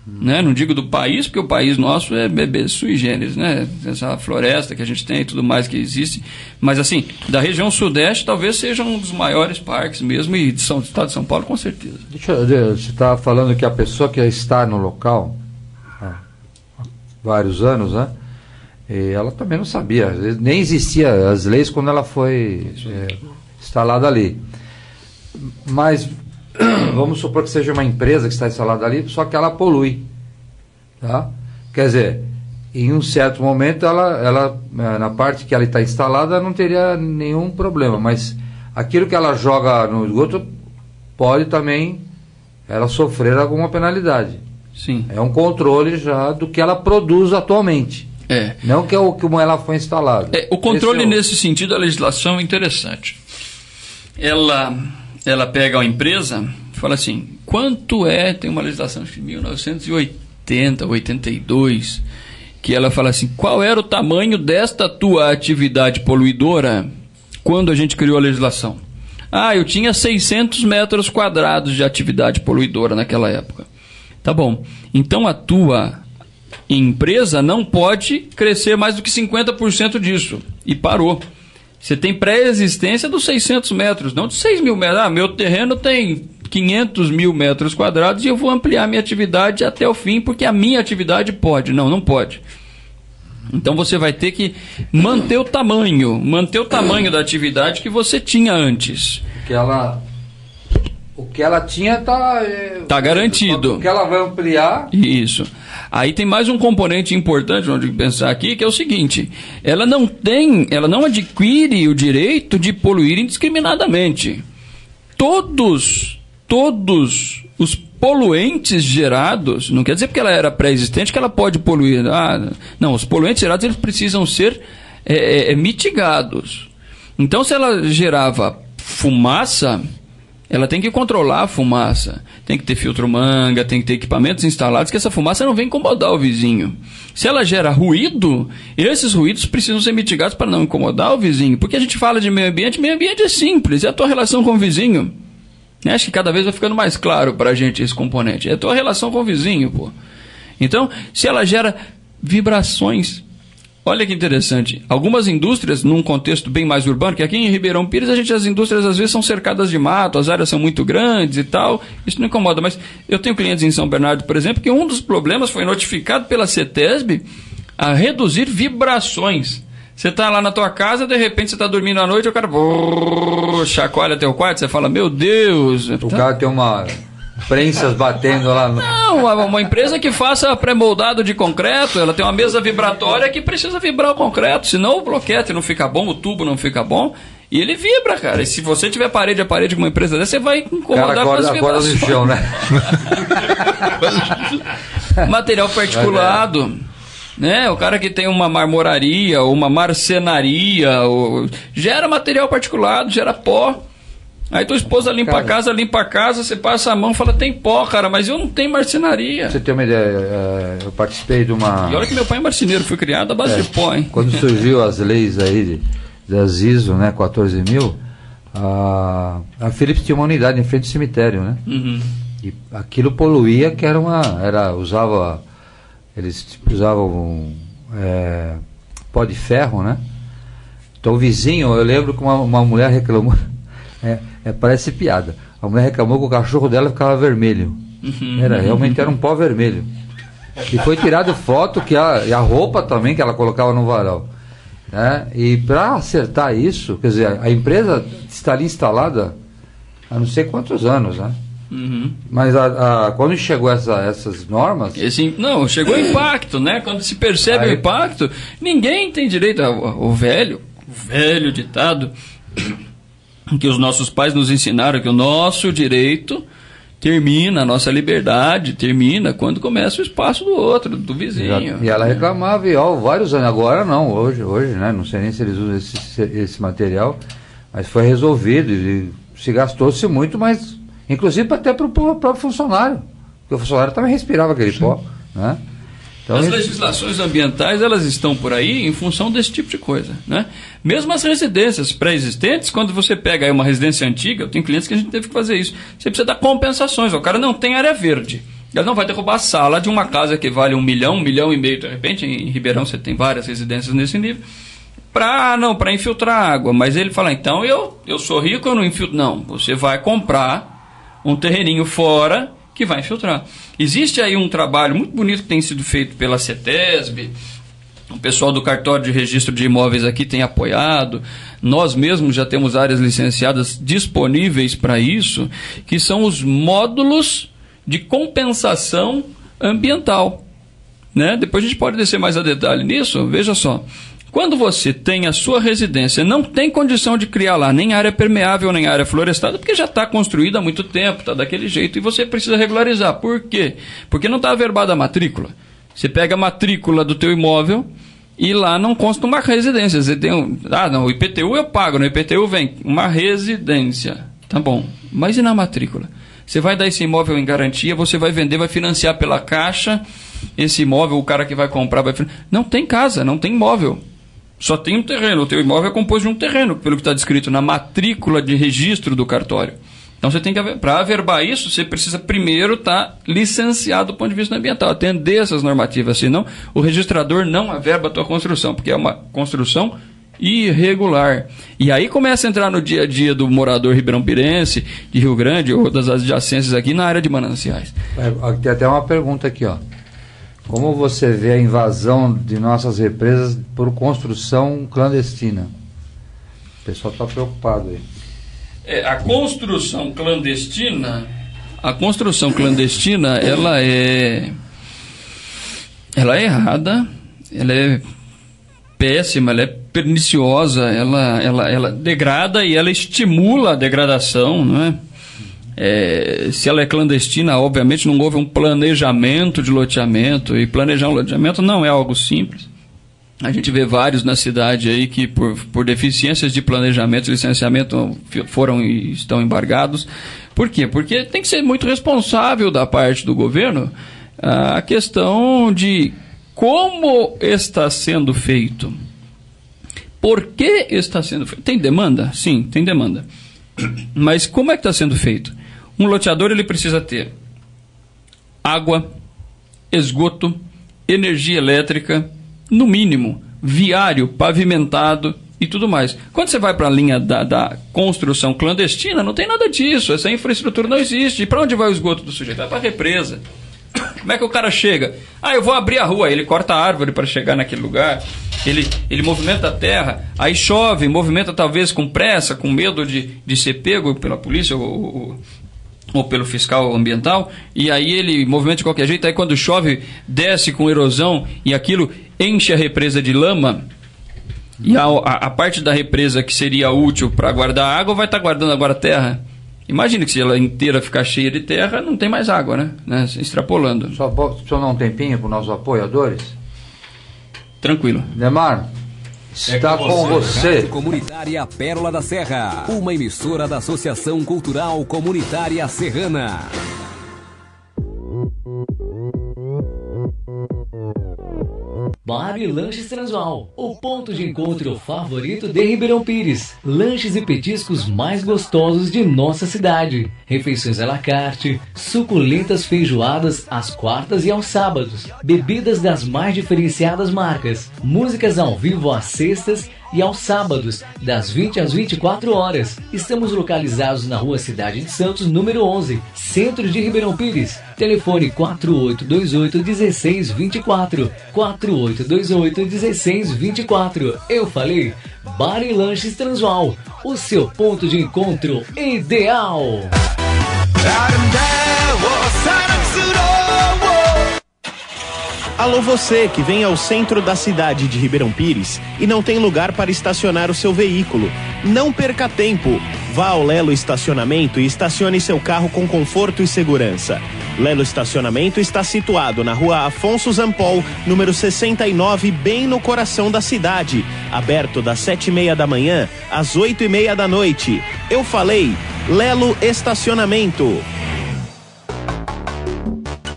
Né? Não digo do país, porque o país nosso é sui generis, né? Essa floresta que a gente tem e tudo mais que existe, mas assim, da região sudeste talvez seja um dos maiores parques mesmo, e do estado de São Paulo com certeza. Você está falando que a pessoa que está no local há vários anos, né? E ela também não sabia, nem existia as leis quando ela foi instalada ali. Mas vamos supor que seja uma empresa que está instalada ali, só que ela polui, tá? Quer dizer, em um certo momento ela na parte que ela está instalada não teria nenhum problema, mas aquilo que ela joga no esgoto pode também ela sofrer alguma penalidade. Sim. É um controle já do que ela produz atualmente. Não que como ela foi instalada. O controle nesse sentido, a legislação é interessante. Ela pega a empresa e fala assim, quanto tem uma legislação de 1980, 82, que ela fala assim, qual era o tamanho desta tua atividade poluidora quando a gente criou a legislação? Eu tinha 600 metros quadrados de atividade poluidora naquela época. Tá bom, então a tua empresa não pode crescer mais do que 50% disso. E parou. Você tem pré-existência dos 600 metros, não de 6 mil metros. Meu terreno tem 500 mil metros quadrados e eu vou ampliar minha atividade até o fim, porque a minha atividade pode. Não pode. Então você vai ter que manter o tamanho da atividade que você tinha antes. O que ela tinha está garantido. O que ela vai ampliar... Isso. Aí tem mais um componente importante, onde pensar aqui, que é o seguinte, ela não adquire o direito de poluir indiscriminadamente. Todos os poluentes gerados, não quer dizer porque ela era pré-existente que ela pode poluir. Não, os poluentes gerados eles precisam ser mitigados. Então, se ela gerava fumaça, ela tem que controlar a fumaça, tem que ter filtro manga, tem que ter equipamentos instalados que essa fumaça não venha incomodar o vizinho. Se ela gera ruído, esses ruídos precisam ser mitigados para não incomodar o vizinho. Porque a gente fala de meio ambiente é simples, é a tua relação com o vizinho. Acho que cada vez vai ficando mais claro para a gente esse componente. É a tua relação com o vizinho, pô. Então, se ela gera vibrações... Olha que interessante, algumas indústrias, num contexto bem mais urbano, que aqui em Ribeirão Pires, as indústrias às vezes são cercadas de mato, as áreas são muito grandes e tal, isso não incomoda, mas eu tenho clientes em São Bernardo, por exemplo, que um dos problemas foi notificado pela CETESB a reduzir vibrações. Você está lá na tua casa, de repente você está dormindo à noite, o cara chacoalha teu quarto, você fala, meu Deus... O cara tem uma... prensas batendo lá no... Não, uma empresa que faça pré-moldado de concreto, ela tem uma mesa vibratória que precisa vibrar o concreto, senão o bloquete não fica bom, o tubo não fica bom, e ele vibra, cara. E se você tiver parede a parede com uma empresa dessa, você vai incomodar com as vibrações. No chão, né? Material particulado, né? O cara que tem uma marmoraria, ou uma marcenaria, gera material particulado, gera pó. Aí tua esposa limpa a casa, você passa a mão e fala, tem pó, cara, mas eu não tenho marcenaria. Você tem uma ideia, eu participei de uma... E olha que meu pai é marceneiro, fui criado à base de pó, hein? Quando surgiu as leis aí das ISO, né, 14.000, a Philips tinha uma unidade em frente ao cemitério, né? Uhum. E aquilo poluía, que eles usavam pó de ferro, né? Então o vizinho, eu lembro que uma mulher reclamou... parece piada. A mulher reclamou que o cachorro dela ficava vermelho. Realmente era um pó vermelho. E foi tirado foto e a roupa também que ela colocava no varal. Né? E para acertar isso, quer dizer, a empresa está ali instalada há não sei quantos anos, né? Uhum. Mas quando chegou essas normas... chegou o impacto, né? Quando se percebe o impacto, ninguém tem direito. O velho ditado... que os nossos pais nos ensinaram que o nosso direito termina, a nossa liberdade termina quando começa o espaço do outro, do vizinho. E ela reclamava, vários anos, agora não, hoje, né? Não sei nem se eles usam esse material, mas foi resolvido e se gastou-se muito, mas inclusive até para o próprio funcionário, porque o funcionário também respirava aquele pó, né? Então, as legislações ambientais, elas estão por aí em função desse tipo de coisa, né? Mesmo as residências pré-existentes, quando você pega aí uma residência antiga, eu tenho clientes que a gente teve que fazer isso, você precisa dar compensações, o cara não tem área verde, ele não vai derrubar a sala de uma casa que vale 1 milhão, 1,5 milhão, de repente em Ribeirão você tem várias residências nesse nível, para infiltrar água, mas ele fala, então eu sou rico, eu não infiltro, não, você vai comprar um terreninho fora que vai infiltrar. Existe aí um trabalho muito bonito que tem sido feito pela CETESB, o pessoal do cartório de registro de imóveis aqui tem apoiado, nós mesmos já temos áreas licenciadas disponíveis para isso, que são os módulos de compensação ambiental, né? Depois a gente pode descer mais a detalhe nisso, veja só. Quando você tem a sua residência, não tem condição de criar lá nem área permeável, nem área florestada, porque já está construída há muito tempo, está daquele jeito, e você precisa regularizar. Por quê? Porque não está averbada a matrícula. Você pega a matrícula do teu imóvel e lá não consta uma residência. Você tem o IPTU eu pago, no IPTU vem uma residência. Tá bom, mas e na matrícula? Você vai dar esse imóvel em garantia, você vai vender, vai financiar pela Caixa, esse imóvel, o cara que vai comprar vai financiar. Não tem casa, não tem imóvel. Só tem um terreno, o teu imóvel é composto de um terreno, pelo que está descrito na matrícula de registro do cartório. Então você tem que, para averbar isso, você precisa primeiro estar licenciado do ponto de vista ambiental, atender essas normativas, senão o registrador não averba a tua construção, porque é uma construção irregular. E aí começa a entrar no dia a dia do morador ribeirão-pirense, de Rio Grande, ou das adjacências aqui na área de mananciais. Tem até uma pergunta aqui, ó. Como você vê a invasão de nossas represas por construção clandestina? O pessoal está preocupado aí. A construção clandestina, ela é errada, ela é péssima, ela é perniciosa, ela degrada e ela estimula a degradação, não é? Se ela é clandestina, obviamente não houve um planejamento de loteamento, e planejar um loteamento não é algo simples. A gente vê vários na cidade aí que por deficiências de planejamento e licenciamento foram e estão embargados. Por quê? Porque tem que ser muito responsável da parte do governo a questão de como está sendo feito. Por que está sendo feito? Tem demanda? Sim, tem demanda. Mas como é que está sendo feito? Um loteador ele precisa ter água, esgoto, energia elétrica, no mínimo, viário, pavimentado e tudo mais. Quando você vai para a linha da construção clandestina, não tem nada disso, essa infraestrutura não existe. E para onde vai o esgoto do sujeito? Vai para a represa. Como é que o cara chega? Eu vou abrir a rua, ele corta a árvore para chegar naquele lugar, ele movimenta a terra, aí chove, movimenta talvez com pressa, com medo de ser pego pela polícia ou pelo fiscal ambiental, e aí ele movimenta de qualquer jeito, aí quando chove, desce com erosão, e aquilo enche a represa de lama, e a parte da represa que seria útil para guardar água, vai estar guardando agora terra. Imagina que se ela inteira ficar cheia de terra, não tem mais água, né? Extrapolando. Só dar um tempinho para os nossos apoiadores? Tranquilo. Neymar, está com você. Rádio Comunitária Pérola da Serra, uma emissora da Associação Cultural Comunitária Serrana. Bar e Lanches Transval, o ponto de encontro favorito de Ribeirão Pires. Lanches e petiscos mais gostosos de nossa cidade. Refeições à la carte, suculentas feijoadas às quartas e aos sábados. Bebidas das mais diferenciadas marcas. Músicas ao vivo às sextas e aos sábados, das 20 às 24 horas. Estamos localizados na Rua Cidade de Santos, número 11, centro de Ribeirão Pires. Telefone 4828-1624. 4828-1624. Eu falei, Bar e Lanches Transval, o seu ponto de encontro ideal. Alô você que vem ao centro da cidade de Ribeirão Pires e não tem lugar para estacionar o seu veículo. Não perca tempo. Vá ao Lelo Estacionamento e estacione seu carro com conforto e segurança. Lelo Estacionamento está situado na rua Afonso Zampol, número 69, bem no coração da cidade. Aberto das 7h30 da manhã às 8h30 da noite. Eu falei, Lelo Estacionamento.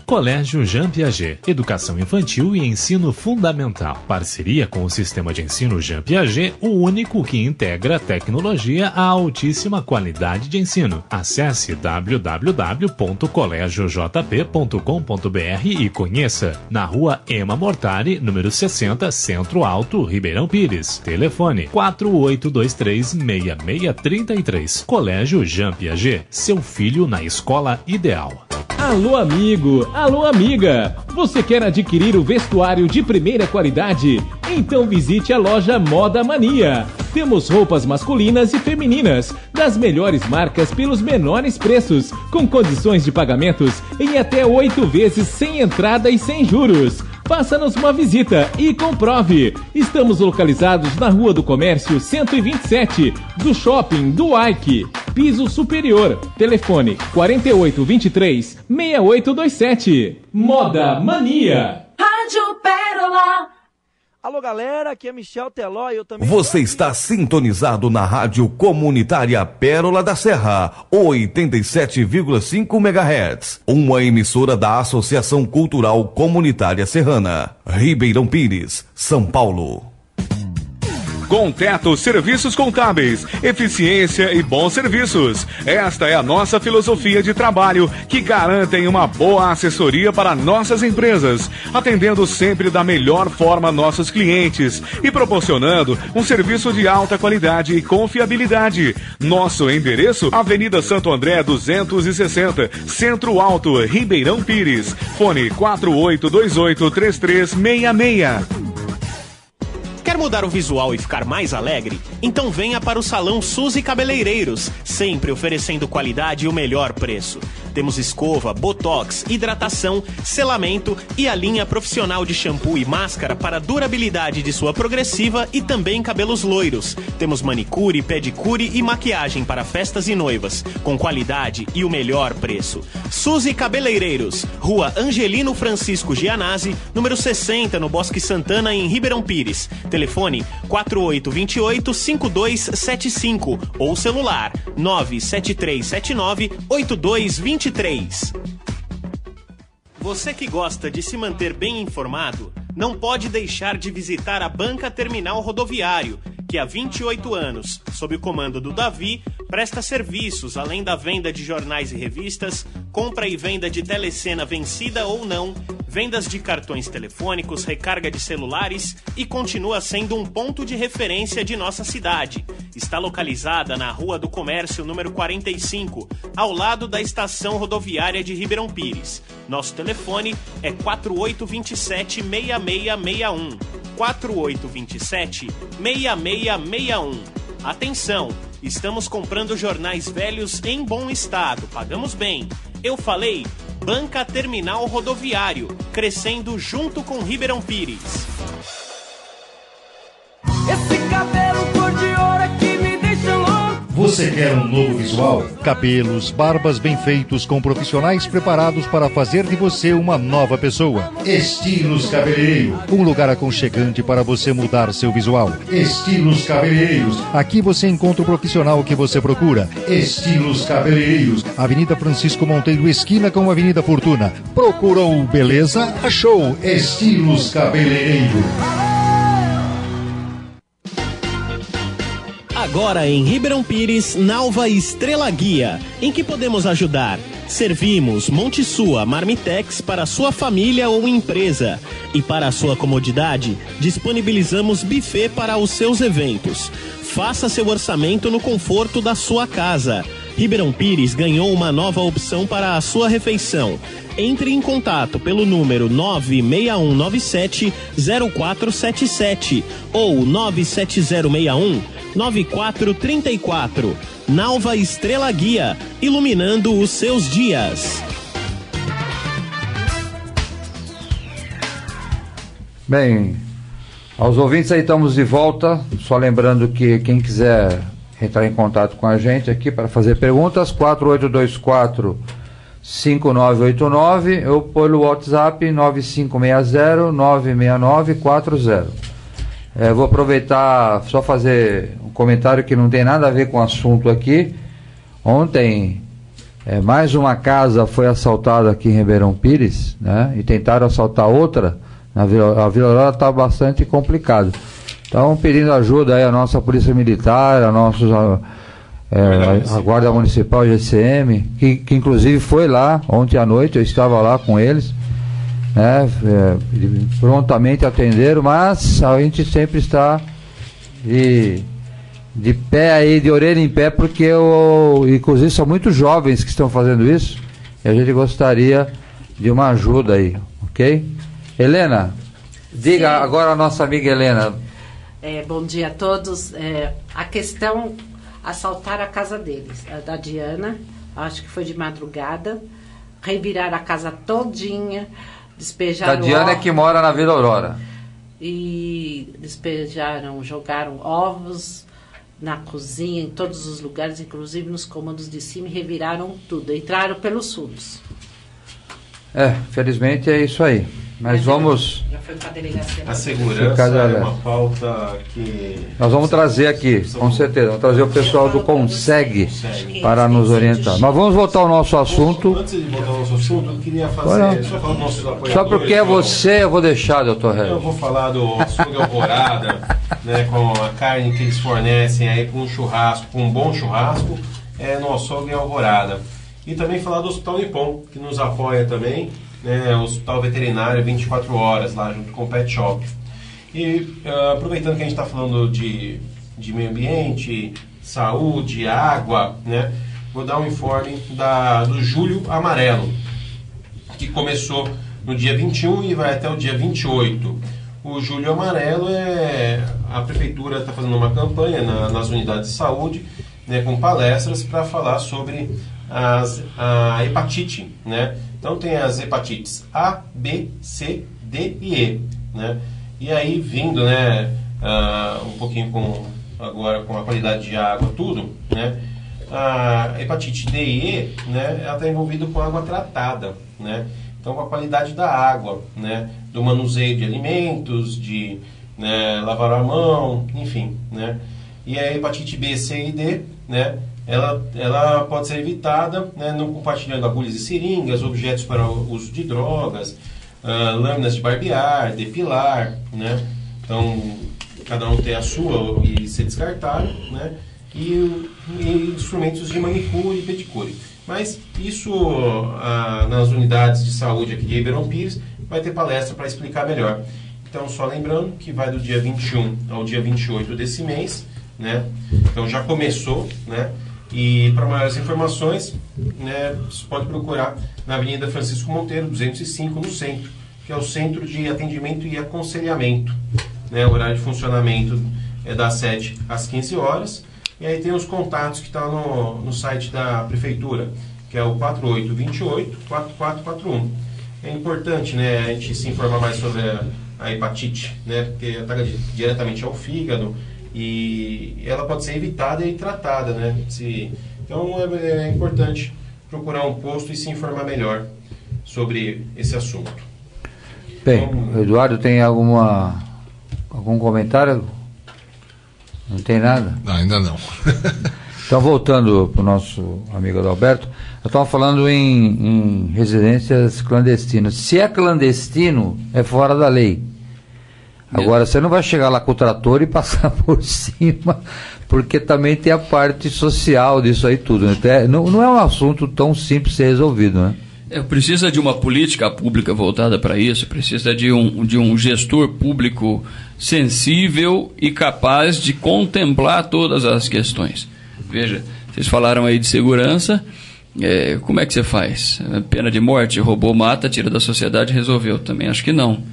Colégio Jean Piaget, Educação Infantil e Ensino Fundamental. Parceria com o Sistema de Ensino Jean Piaget, o único que integra tecnologia à altíssima qualidade de ensino. Acesse www.colegiojp.com.br e conheça. Na rua Ema Mortari, número 60, Centro Alto, Ribeirão Pires. Telefone 4823-6633. Colégio Jean Piaget, seu filho na escola ideal. Alô amigo, alô amiga, você quer adquirir o vestuário de primeira qualidade? Então visite a loja Moda Mania. Temos roupas masculinas e femininas, das melhores marcas pelos menores preços, com condições de pagamentos em até 8 vezes sem entrada e sem juros. Faça-nos uma visita e comprove. Estamos localizados na Rua do Comércio 127, do Shopping do Ike, piso superior. Telefone 4823-6827. Moda Mania. Rádio Pérola. Alô galera, aqui é Michel Teló e eu também... Você está sintonizado na Rádio Comunitária Pérola da Serra, 87,5 MHz. Uma emissora da Associação Cultural Comunitária Serrana, Ribeirão Pires, São Paulo. Conteto Serviços Contábeis, eficiência e bons serviços. Esta é a nossa filosofia de trabalho, que garantem uma boa assessoria para nossas empresas, atendendo sempre da melhor forma nossos clientes e proporcionando um serviço de alta qualidade e confiabilidade. Nosso endereço, Avenida Santo André 260, Centro Alto, Ribeirão Pires. Fone 4828-3366. Quer mudar o visual e ficar mais alegre? Então venha para o Salão Suzy Cabeleireiros, sempre oferecendo qualidade e o melhor preço. Temos escova, botox, hidratação, selamento e a linha profissional de shampoo e máscara para a durabilidade de sua progressiva e também cabelos loiros. Temos manicure, pedicure e maquiagem para festas e noivas, com qualidade e o melhor preço. Suzy Cabeleireiros, Rua Angelino Francisco Gianazzi, número 60, no Bosque Santana, em Ribeirão Pires. Telefone 4828-5275 ou celular 97379-8223. Você que gosta de se manter bem informado, não pode deixar de visitar a Banca Terminal Rodoviário, que há 28 anos, sob o comando do Davi, presta serviços além da venda de jornais e revistas, compra e venda de telecena vencida ou não, vendas de cartões telefônicos, recarga de celulares e continua sendo um ponto de referência de nossa cidade. Está localizada na Rua do Comércio, número 45, ao lado da Estação Rodoviária de Ribeirão Pires. Nosso telefone é 4827-6661. 4827-6661. Atenção, estamos comprando jornais velhos em bom estado, pagamos bem. Eu falei, Banca Terminal Rodoviário, crescendo junto com Ribeirão Pires. Esse cabelo cor de ouro que me deixa louco. Você quer um novo visual? Cabelos, barbas bem feitos com profissionais preparados para fazer de você uma nova pessoa. Estilos Cabeleireiro, um lugar aconchegante para você mudar seu visual. Estilos Cabeleireiros, aqui você encontra o profissional que você procura. Estilos Cabeleireiros, Avenida Francisco Monteiro, esquina com a Avenida Fortuna. Procurou beleza? Achou Estilos Cabeleireiro. Agora em Ribeirão Pires, Nalva Estrela Guia. Em que podemos ajudar? Servimos Monte Sua Marmitex para sua família ou empresa. E para a sua comodidade, disponibilizamos buffet para os seus eventos. Faça seu orçamento no conforto da sua casa. Ribeirão Pires ganhou uma nova opção para a sua refeição. Entre em contato pelo número 96197-0477 ou 97061-9434. Nalva Estrela Guia, iluminando os seus dias. Bem, aos ouvintes aí estamos de volta. Só lembrando que quem quiser entrar em contato com a gente aqui para fazer perguntas, 4824-5989 ou pelo WhatsApp 9560-96940. Vou aproveitar, só fazer um comentário que não tem nada a ver com o assunto aqui. Ontem, mais uma casa foi assaltada aqui em Ribeirão Pires, né? E tentaram assaltar outra. A Vila Aurora está bastante complicado. Então, pedindo ajuda aí a nossa Polícia Militar, a Guarda Municipal GCM, que inclusive foi lá ontem à noite, eu estava lá com eles, né? Prontamente atenderam, mas a gente sempre está de pé aí, de orelha em pé, porque inclusive são muitos jovens que estão fazendo isso, e a gente gostaria de uma ajuda aí, ok? Helena, diga. Sim. Agora a nossa amiga Helena. Bom dia a todos. A questão, assaltar a casa deles, a da Diana, acho que foi de madrugada, reviraram a casa todinha, despejaram... Da Diana que mora na Vila Aurora. E jogaram ovos na cozinha, em todos os lugares, inclusive nos cômodos de cima, e reviraram tudo, entraram pelos fundos. Felizmente é isso aí. Mas vamos... Já foi para a delegacia. A segurança é uma pauta que... Nós vamos trazer aqui, com certeza. Vamos trazer o pessoal do Consegue para nos orientar. Mas vamos voltar ao nosso assunto. Antes de voltar ao nosso assunto, eu queria fazer... Só falar dos nossos apoiadores. Só porque é você, eu vou deixar, doutor Regis. Eu vou falar do Açougue Alvorada, né, com a carne que eles fornecem aí com um churrasco, com um bom churrasco, no Açougue Alvorada. E também falar do Hospital Nippon, que nos apoia também, né, o Hospital Veterinário 24 horas, lá junto com o Pet Shop. E aproveitando que a gente está falando de meio ambiente, saúde, água, né, vou dar um informe do Julho Amarelo, que começou no dia 21 e vai até o dia 28. O Julho Amarelo a Prefeitura está fazendo uma campanha nas unidades de saúde, né, com palestras para falar sobre a hepatite, né? Então tem as hepatites A, B, C, D e E, né? E aí vindo, né, um pouquinho agora com a qualidade de água, tudo, né? A hepatite D e E, né, ela está envolvida com água tratada, né? Então com a qualidade da água, né? Do manuseio de alimentos, de lavar a mão, enfim, né? E a hepatite B, C e D, né? Ela pode ser evitada, né, não compartilhando agulhas e seringas, objetos para o uso de drogas, lâminas de barbear, depilar, né? Então, cada um tem a sua e ser descartável, né? E instrumentos de manicure e pedicure. Mas isso, nas unidades de saúde aqui de Ribeirão Pires, vai ter palestra para explicar melhor. Então, só lembrando que vai do dia 21 ao dia 28 desse mês, né? Então, já começou, né? E para maiores informações, né, você pode procurar na Avenida Francisco Monteiro, 205, no centro, que é o Centro de Atendimento e Aconselhamento. Né? O horário de funcionamento é das 7 às 15 horas. E aí tem os contatos que estão no site da Prefeitura, que é o 4828-4441. É importante, né, a gente se informar mais sobre a hepatite, né, porque ataca diretamente ao fígado, e ela pode ser evitada e tratada, né? Então é importante procurar um posto e se informar melhor sobre esse assunto. Bem, então, Eduardo, tem algum comentário? Não tem nada? Não, ainda não. Então, voltando para o nosso amigo Adalberto, eu estava falando em residências clandestinas. Se é clandestino, é fora da lei. Agora, você não vai chegar lá com o trator e passar por cima, porque também tem a parte social disso aí tudo. Né? Não é um assunto tão simples de ser resolvido, né? Precisa de uma política pública voltada para isso, precisa de um gestor público sensível e capaz de contemplar todas as questões. Veja, vocês falaram aí de segurança, como é que você faz? Pena de morte, roubou, mata, tira da sociedade, resolveu. Também acho que não.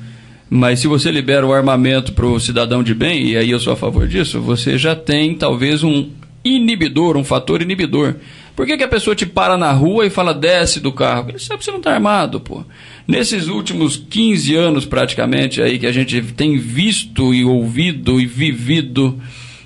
Mas se você libera o armamento para o cidadão de bem, e aí eu sou a favor disso, você já tem talvez um inibidor, um fator inibidor. Por que a pessoa te para na rua e fala, desce do carro? Ele sabe que você não está armado, pô. Nesses últimos 15 anos praticamente aí que a gente tem visto e ouvido e vivido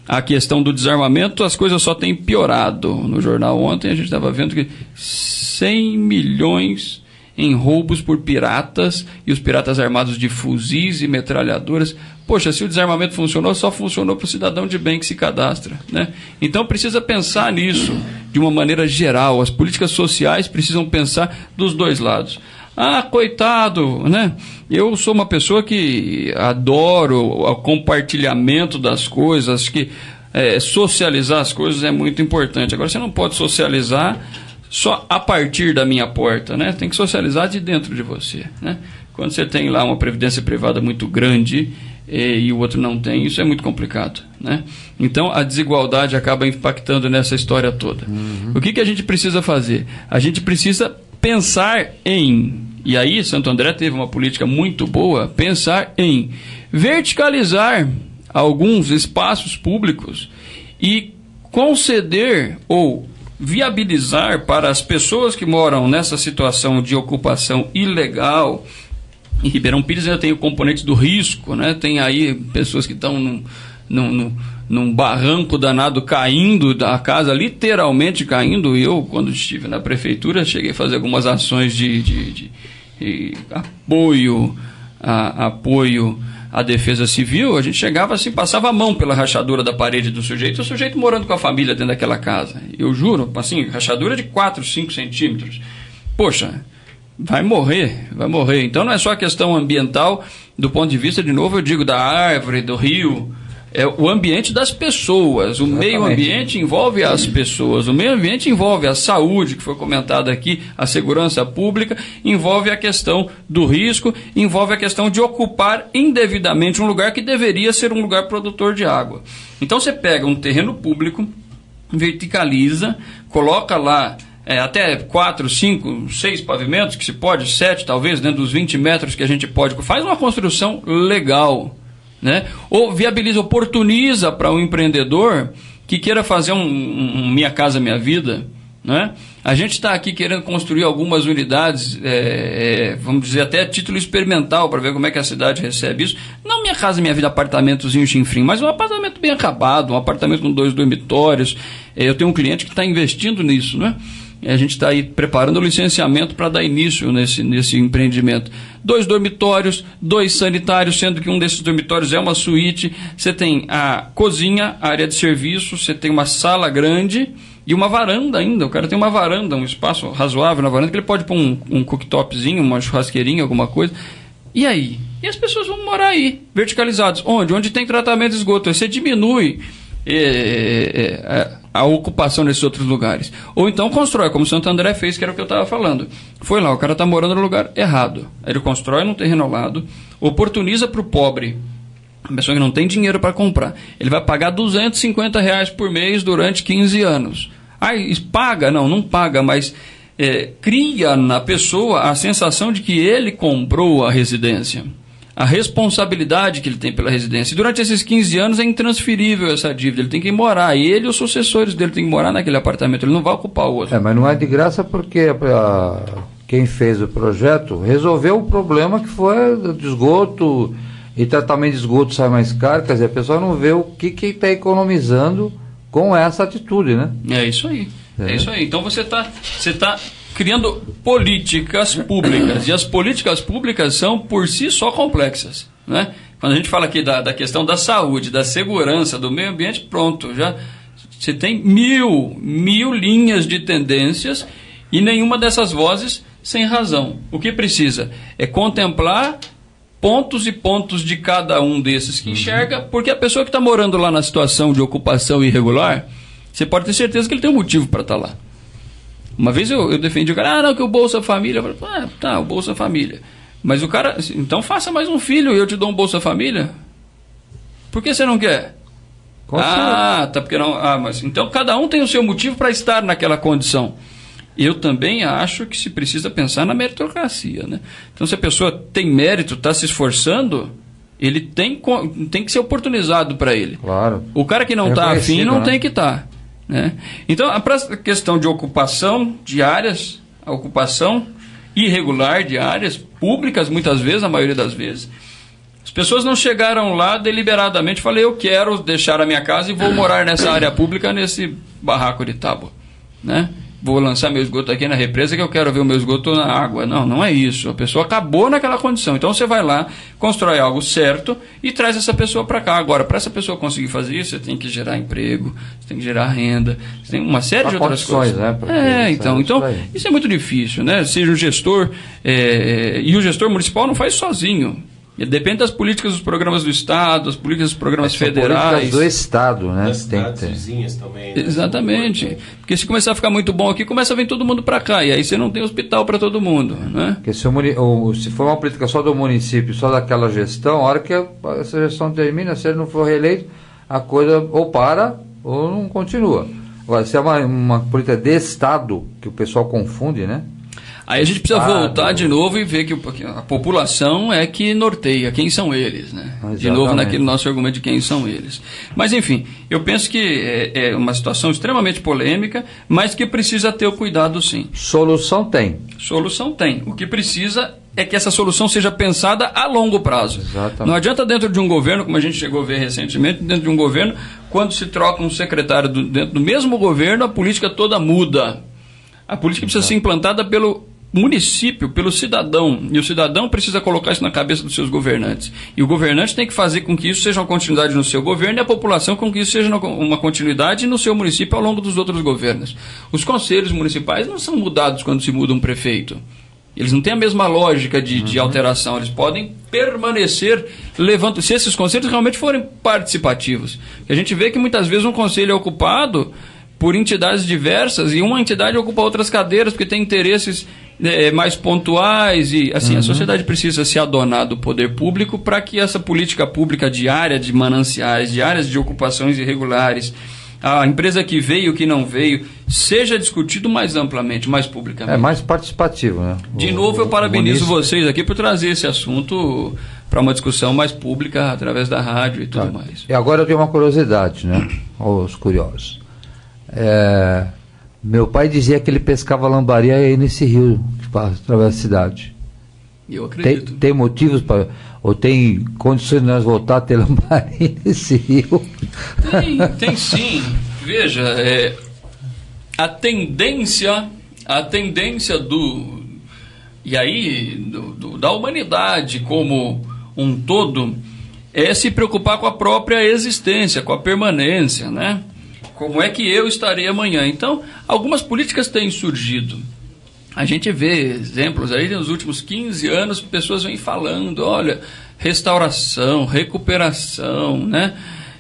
a questão do desarmamento, as coisas só têm piorado. No jornal ontem a gente estava vendo que 100 milhões em roubos por piratas, e os piratas armados de fuzis e metralhadoras. Poxa, se o desarmamento funcionou, só funcionou para o cidadão de bem que se cadastra, né? Então precisa pensar nisso de uma maneira geral. As políticas sociais precisam pensar dos dois lados. Ah, coitado, né? Eu sou uma pessoa que adoro o compartilhamento das coisas, acho que socializar as coisas é muito importante. Agora, você não pode socializar só a partir da minha porta, né? Tem que socializar de dentro de você, né? Quando você tem lá uma previdência privada muito grande e o outro não tem, isso é muito complicado, né? Então a desigualdade acaba impactando nessa história toda. O que a gente precisa fazer? A gente precisa pensar em, e aí Santo André teve uma política muito boa, pensar em verticalizar alguns espaços públicos e conceder ou viabilizar para as pessoas que moram nessa situação de ocupação ilegal. Em Ribeirão Pires ainda tem o componente do risco, né? Tem aí pessoas que estão num barranco danado caindo, da casa literalmente caindo. Eu, quando estive na prefeitura, cheguei a fazer algumas ações de apoio à defesa civil. A gente chegava assim, passava a mão pela rachadura da parede do sujeito, o sujeito morando com a família dentro daquela casa. Eu juro, assim, rachadura de 4, 5 centímetros. Poxa, vai morrer. Então não é só a questão ambiental, do ponto de vista, de novo, eu digo, da árvore, do rio, é o ambiente das pessoas. O meio ambiente envolve as pessoas, o meio ambiente envolve a saúde, que foi comentada aqui, a segurança pública, envolve a questão do risco, envolve a questão de ocupar indevidamente um lugar que deveria ser um lugar produtor de água. Então você pega um terreno público, verticaliza, coloca lá até 4, 5, 6 pavimentos, que se pode, 7 talvez, dentro dos 20 metros que a gente pode, faz uma construção legal, né? Ou viabiliza, oportuniza para um empreendedor que queira fazer um Minha Casa Minha Vida, né? A gente está aqui querendo construir algumas unidades, vamos dizer, até a título experimental, para ver como é que a cidade recebe isso. Não Minha Casa Minha Vida, apartamentozinho chinfrim, mas um apartamento bem acabado, um apartamento com 2 dormitórios. Eu tenho um cliente que está investindo nisso, né? A gente está aí preparando o licenciamento para dar início nesse empreendimento. 2 dormitórios, 2 sanitários, sendo que um desses dormitórios é uma suíte. Você tem a cozinha, a área de serviço, você tem uma sala grande e uma varanda ainda. O cara tem uma varanda, um espaço razoável na varanda, que ele pode pôr um cooktopzinho, uma churrasqueirinha, alguma coisa. E aí? E as pessoas vão morar aí, verticalizados. Onde? Onde tem tratamento de esgoto. Aí você diminui a ocupação nesses outros lugares. Ou então constrói, como o Santo André fez, que era o que eu estava falando. Foi lá, o cara está morando no lugar errado. Aí ele constrói num terreno ao lado, oportuniza para o pobre, a pessoa que não tem dinheiro para comprar. Ele vai pagar R$250 por mês durante 15 anos. Aí paga? Não paga, mas cria na pessoa a sensação de que ele comprou a residência. A responsabilidade que ele tem pela residência. E durante esses 15 anos é intransferível essa dívida. Ele tem que morar. Ele e os sucessores dele têm que morar naquele apartamento. Ele não vai ocupar o outro. Mas não é de graça porque quem fez o projeto resolveu o problema que foi de esgoto e tratamento de esgoto sai mais caro. Quer dizer, a pessoa não vê o que está economizando com essa atitude, né? É isso aí. É isso aí. Então você tá criando políticas públicas, e as políticas públicas são por si só complexas, né? Quando a gente fala aqui da questão da saúde, da segurança, do meio ambiente, pronto, já você tem mil linhas de tendências e nenhuma dessas vozes sem razão. O que precisa é contemplar pontos e pontos de cada um desses que enxerga, porque a pessoa que está morando lá na situação de ocupação irregular, você pode ter certeza que ele tem um motivo para estar lá. Uma vez eu defendi o cara, não, que o Bolsa Família. Eu falei, tá, o Bolsa Família. Mas o cara, então faça mais um filho e eu te dou um Bolsa Família? Por que você não quer? Tá, porque não. Mas então cada um tem o seu motivo para estar naquela condição. Eu também acho que se precisa pensar na meritocracia, né? Então se a pessoa tem mérito, está se esforçando, ele tem que ser oportunizado para ele. Claro. O cara que não está afim não tem que estar. Né? Então, para a questão de ocupação de áreas, a ocupação irregular de áreas públicas, muitas vezes, a maioria das vezes, as pessoas não chegaram lá deliberadamente, falei, eu quero deixar a minha casa e vou morar nessa área pública, nesse barraco de tábua, né? Vou lançar meu esgoto aqui na represa que eu quero ver o meu esgoto na água. Não, não é isso. A pessoa acabou naquela condição. Então você vai lá, constrói algo certo e traz essa pessoa para cá. Agora, para essa pessoa conseguir fazer isso, você tem que gerar emprego, você tem que gerar renda, você tem uma série de outras coisas. Né, então isso é muito difícil, né? Seja o gestor, e o gestor municipal não faz sozinho. Depende das políticas dos programas do Estado, das políticas dos programas federais. Políticas do Estado, né? Das cidades vizinhas também. Né? Exatamente. Porque se começar a ficar muito bom aqui, começa a vir todo mundo para cá. E aí você não tem hospital para todo mundo. Né? Porque se for uma política só do município, só daquela gestão, a hora que essa gestão termina, se ele não for reeleito, a coisa ou para ou não continua. Agora, se é uma política de Estado, que o pessoal confunde, né? Aí a gente precisa voltar de novo e ver que a população é que norteia quem são eles, né? De novo naquele nosso argumento de quem são eles. Mas enfim, eu penso que é uma situação extremamente polêmica, mas que precisa ter o cuidado sim. Solução tem. Solução tem. O que precisa é que essa solução seja pensada a longo prazo. Exatamente. Não adianta dentro de um governo, como a gente chegou a ver recentemente, dentro de um governo, quando se troca um secretário dentro do mesmo governo, a política toda muda. A política precisa ser implantada pelo município, pelo cidadão, e o cidadão precisa colocar isso na cabeça dos seus governantes, e o governante tem que fazer com que isso seja uma continuidade no seu governo, e a população com que isso seja uma continuidade no seu município ao longo dos outros governos. Os conselhos municipais não são mudados quando se muda um prefeito, eles não têm a mesma lógica de alteração, eles podem permanecer se esses conselhos realmente forem participativos. A gente vê que muitas vezes um conselho é ocupado por entidades diversas e uma entidade ocupa outras cadeiras porque tem interesses mais pontuais e assim a sociedade precisa se adonar do poder público para que essa política pública diária de mananciais, diárias de ocupações irregulares, a empresa que veio, o que não veio, seja discutido mais amplamente, mais publicamente. É mais participativo, né? De novo, eu parabenizo vocês aqui por trazer esse assunto para uma discussão mais pública através da rádio e tudo mais. E agora eu tenho uma curiosidade, né? Os curiosos. Meu pai dizia que ele pescava lambari aí nesse rio que passa através da cidade. Eu acredito. Tem motivos para... Ou tem condições de nós voltar a ter lambari nesse rio? Tem sim. Veja, a tendência da humanidade como um todo é se preocupar com a própria existência, com a permanência, né? Como é que eu estarei amanhã? Então, algumas políticas têm surgido. A gente vê exemplos aí nos últimos 15 anos, pessoas vêm falando, olha, restauração, recuperação, né?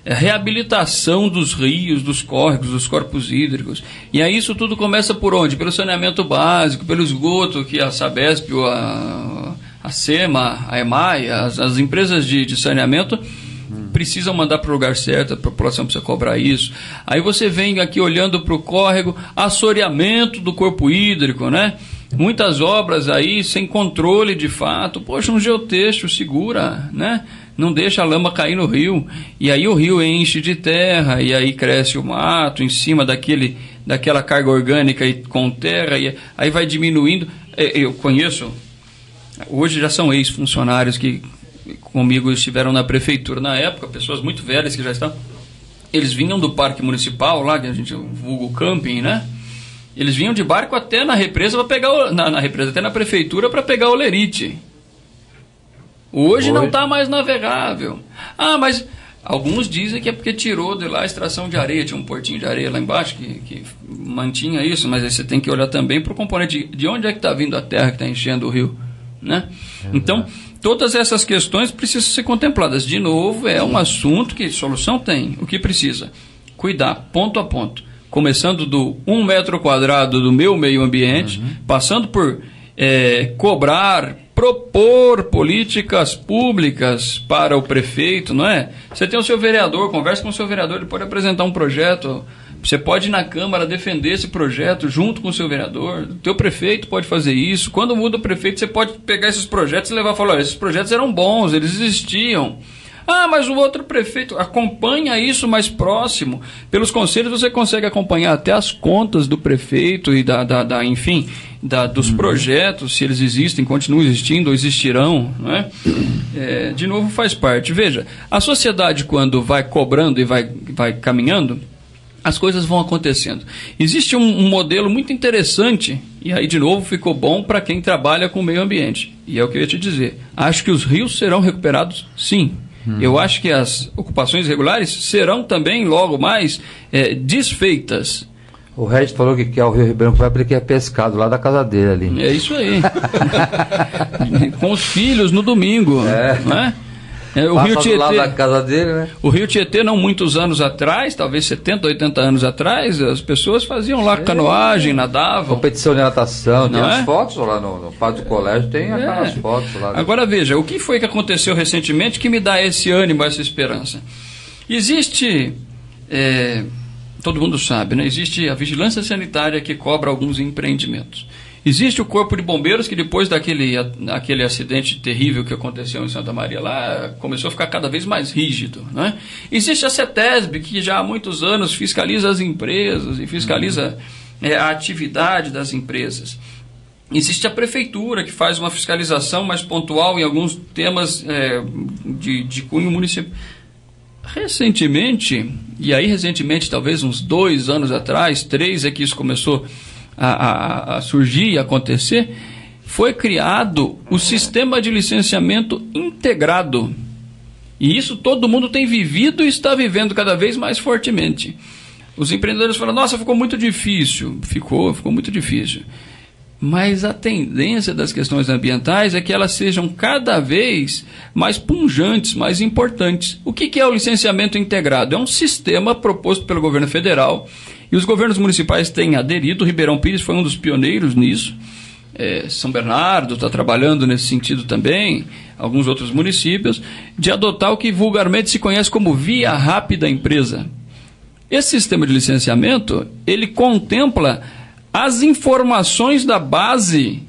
Reabilitação dos rios, dos córregos, dos corpos hídricos. E aí isso tudo começa por onde? Pelo saneamento básico, pelo esgoto que a Sabesp, a SEMA, a EMAI, as empresas de saneamento precisam mandar para o lugar certo, a população precisa cobrar isso. Aí você vem aqui olhando para o córrego, assoreamento do corpo hídrico, né? Muitas obras aí sem controle de fato. Poxa, um geotexto segura, né? Não deixa a lama cair no rio. E aí o rio enche de terra, e aí cresce o mato em cima daquela carga orgânica com terra, e aí vai diminuindo. Eu conheço, hoje já são ex-funcionários que comigo estiveram na prefeitura na época, pessoas muito velhas que já estão. Eles vinham do parque municipal, lá que a gente vulga o camping, né? Eles vinham de barco até na represa para pegar na represa, até na prefeitura para pegar o lerite. Hoje não está mais navegável. Mas alguns dizem que é porque tirou de lá a extração de areia, tinha um portinho de areia lá embaixo que mantinha isso, mas aí você tem que olhar também para o componente de onde é que está vindo a terra que está enchendo o rio, né? Então, todas essas questões precisam ser contempladas. De novo, é um assunto que solução tem. O que precisa? Cuidar, ponto a ponto. Começando do 1 metro quadrado do meu meio ambiente, passando por cobrar, propor políticas públicas para o prefeito, não é? Você tem o seu vereador, conversa com o seu vereador, ele pode apresentar um projeto. Você pode ir na Câmara defender esse projeto junto com o seu vereador. O teu prefeito pode fazer isso. Quando muda o prefeito, você pode pegar esses projetos e levar e falar, olha, esses projetos eram bons, eles existiam. Ah, mas o outro prefeito acompanha isso mais próximo. Pelos conselhos você consegue acompanhar até as contas do prefeito e dos projetos, se eles existem, continuam existindo ou existirão, não é? De novo, faz parte. Veja, a sociedade, quando vai cobrando e vai caminhando, as coisas vão acontecendo. Existe um modelo muito interessante, e aí, de novo, ficou bom para quem trabalha com o meio ambiente. E é o que eu ia te dizer. Acho que os rios serão recuperados, sim. Eu acho que as ocupações irregulares serão também, logo mais, desfeitas. O Regis falou que quer o Rio Ribeirão Preto porque é pescado lá da casa dele ali. É isso aí. Com os filhos no domingo. Não é? O Rio Tietê, lá da casa dele, né? O Rio Tietê, não muitos anos atrás, talvez 70, 80 anos atrás, as pessoas faziam lá canoagem, nadavam. Competição de natação, tem as fotos lá no pátio do colégio, tem aquelas fotos lá. Agora veja, o que foi que aconteceu recentemente que me dá esse ânimo, essa esperança? Existe, todo mundo sabe, né? Existe a vigilância sanitária que cobra alguns empreendimentos. Existe o Corpo de Bombeiros, que depois daquele acidente terrível que aconteceu em Santa Maria lá, começou a ficar cada vez mais rígido, né? Existe a CETESB, que já há muitos anos fiscaliza as empresas e fiscaliza a atividade das empresas. Existe a Prefeitura, que faz uma fiscalização mais pontual em alguns temas de cunho municipal. Recentemente, talvez uns 2 anos atrás, 3, é que isso começou a surgir e acontecer, foi criado o sistema de licenciamento integrado. E isso todo mundo tem vivido e está vivendo cada vez mais fortemente. Os empreendedores falam, nossa, ficou muito difícil. Ficou muito difícil. Mas a tendência das questões ambientais é que elas sejam cada vez mais punjantes, mais importantes. O que é o licenciamento integrado? É um sistema proposto pelo governo federal e os governos municipais têm aderido. Ribeirão Pires foi um dos pioneiros nisso. São Bernardo está trabalhando nesse sentido também, alguns outros municípios, de adotar o que vulgarmente se conhece como via rápida empresa. Esse sistema de licenciamento, ele contempla as informações da base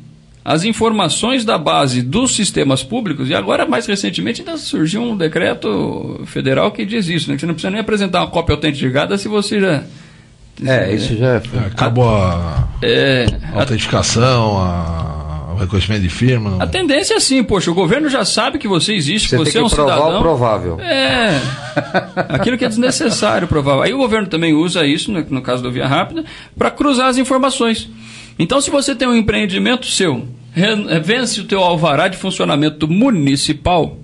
dos sistemas públicos, e agora, mais recentemente, ainda surgiu um decreto federal que diz isso, né? Que você não precisa nem apresentar uma cópia autenticada se você já... isso já... Acabou a autenticação, o reconhecimento de firma. A tendência é assim, poxa, o governo já sabe que você existe, que você é um cidadão. Provar o provável. Aquilo que é desnecessário provar. Aí o governo também usa isso, no caso do Via Rápida, para cruzar as informações. Então, se você tem um empreendimento seu, vence o teu alvará de funcionamento municipal,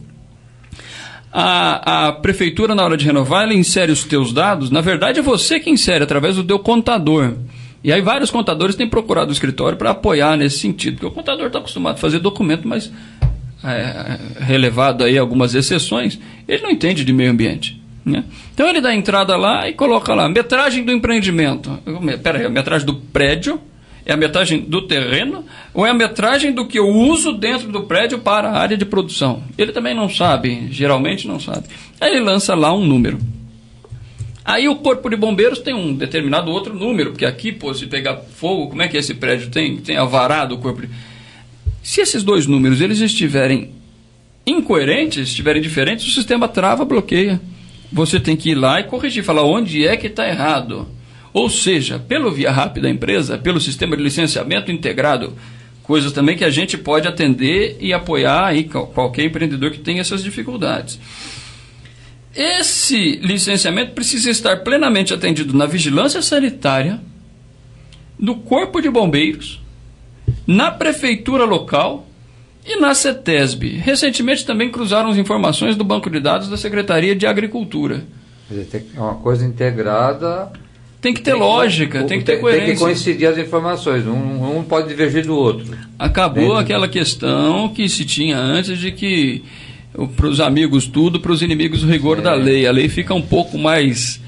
a prefeitura, na hora de renovar, ela insere os teus dados. Na verdade, é você que insere através do teu contador. E aí vários contadores têm procurado o escritório para apoiar nesse sentido, porque o contador está acostumado a fazer documento, mas relevado aí algumas exceções, ele não entende de meio ambiente, né? Então ele dá entrada lá e coloca lá, metragem do empreendimento. Peraí, a metragem do prédio, é a metragem do terreno, ou é a metragem do que eu uso dentro do prédio para a área de produção? Ele também não sabe, geralmente não sabe. Aí ele lança lá um número. Aí o Corpo de Bombeiros tem um determinado outro número, porque aqui, se pegar fogo, como é que esse prédio tem alvará do Corpo de... Se esses dois números eles estiverem incoerentes, estiverem diferentes, o sistema trava, bloqueia. Você tem que ir lá e corrigir, falar onde é que está errado. Ou seja, pelo Via Rápida empresa, pelo sistema de licenciamento integrado, coisas também que a gente pode atender e apoiar aí qualquer empreendedor que tenha essas dificuldades. Esse licenciamento precisa estar plenamente atendido na vigilância sanitária, no Corpo de Bombeiros, na prefeitura local e na CETESB. Recentemente também cruzaram as informações do banco de dados da Secretaria de Agricultura. É uma coisa integrada... Tem que ter lógica, tem que ter coerência. Tem que coincidir as informações, um pode divergir do outro. Acabou aquela questão que se tinha antes de que para os amigos tudo, para os inimigos o rigor da lei. A lei fica um pouco mais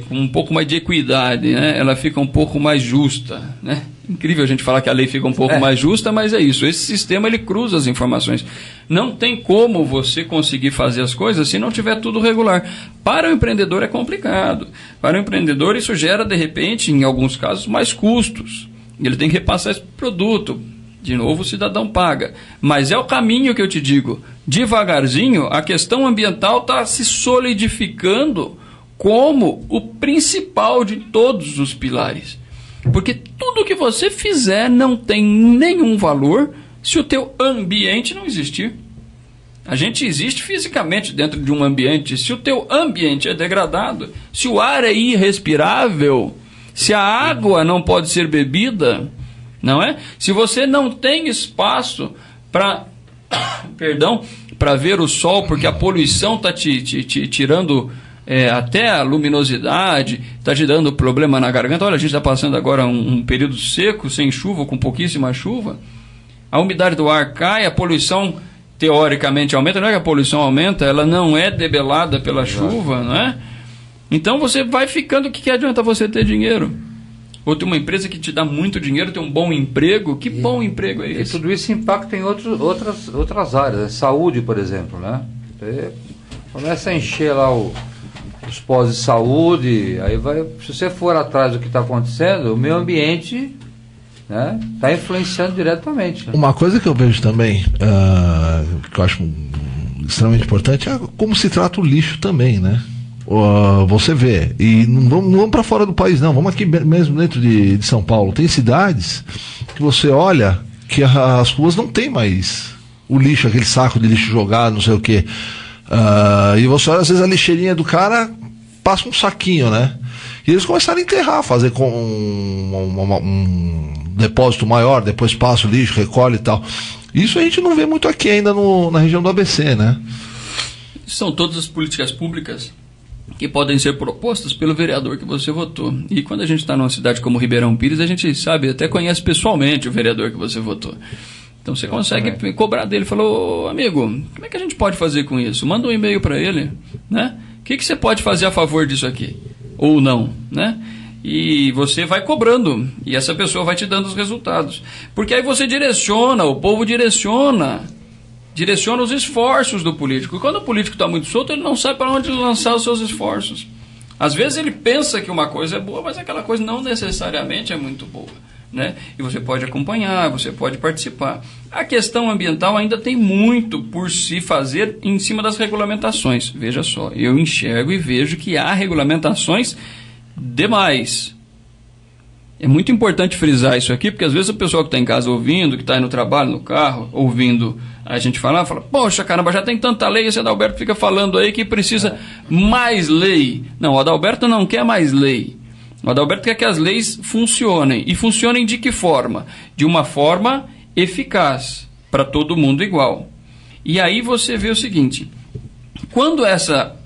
com um pouco mais de equidade, né? Ela fica um pouco mais justa, né? Incrível a gente falar que a lei fica um pouco mais justa, mas é isso. Esse sistema ele cruza as informações. Não tem como você conseguir fazer as coisas se não tiver tudo regular. Para o empreendedor é complicado. Para o empreendedor isso gera, de repente, em alguns casos, mais custos. Ele tem que repassar esse produto. De novo, o cidadão paga. Mas é o caminho que eu te digo devagarzinho, a questão ambiental está se solidificando como o principal de todos os pilares. Porque tudo que você fizer não tem nenhum valor se o teu ambiente não existir. A gente existe fisicamente dentro de um ambiente. Se o teu ambiente é degradado, se o ar é irrespirável, se a água não pode ser bebida, não é? Se você não tem espaço para ver o sol, porque a poluição está te tirando até a luminosidade, está te dando problema na garganta. Olha, a gente está passando agora um período seco, sem chuva, com pouquíssima chuva. A umidade do ar cai, a poluição teoricamente aumenta. Não é que a poluição aumenta, ela não é debelada pela chuva, não é? Então você vai ficando, o que adianta você ter dinheiro? Ou ter uma empresa que te dá muito dinheiro, ter um bom emprego, que bom emprego é esse? E tudo isso impacta em outras áreas, saúde, por exemplo, né? Você começa a encher lá os postos de saúde, aí vai, se você for atrás do que está acontecendo, o meio ambiente está influenciando diretamente. Né? Uma coisa que eu vejo também, que eu acho extremamente importante, é como se trata o lixo também, né? Você vê, e não vamos para fora do país não, vamos aqui mesmo dentro de São Paulo. Tem cidades que você olha que as ruas não tem mais o lixo, aquele saco de lixo jogado, não sei o que, e você olha, às vezes a lixeirinha do cara passa um saquinho, né? E eles começaram a enterrar, fazer com um depósito maior, depois passa o lixo, recolhe e tal. Isso a gente não vê muito aqui ainda na região do ABC, né? São todas as políticas públicas que podem ser propostas pelo vereador que você votou. E quando a gente está numa cidade como Ribeirão Pires, a gente sabe, até conhece pessoalmente o vereador que você votou. Então você consegue cobrar dele. Falou, amigo, como é que a gente pode fazer com isso? Manda um e-mail para ele, né? O que você pode fazer a favor disso aqui? Ou não, né? E você vai cobrando, e essa pessoa vai te dando os resultados. Porque aí você direciona, o povo direciona os esforços do político. E quando o político está muito solto, ele não sabe para onde lançar os seus esforços. Às vezes ele pensa que uma coisa é boa, mas aquela coisa não necessariamente é muito boa, né? E você pode acompanhar, você pode participar. A questão ambiental ainda tem muito por se fazer em cima das regulamentações. Veja só, eu enxergo e vejo que há regulamentações demais. É muito importante frisar isso aqui, porque às vezes o pessoal que está em casa ouvindo, que está aí no trabalho, no carro, ouvindo a gente falar, fala, poxa caramba, já tem tanta lei, esse Adalberto fica falando aí que precisa mais lei. Não, o Adalberto não quer mais lei. O Adalberto quer que as leis funcionem. E funcionem de que forma? De uma forma eficaz, para todo mundo igual. E aí você vê o seguinte, quando essa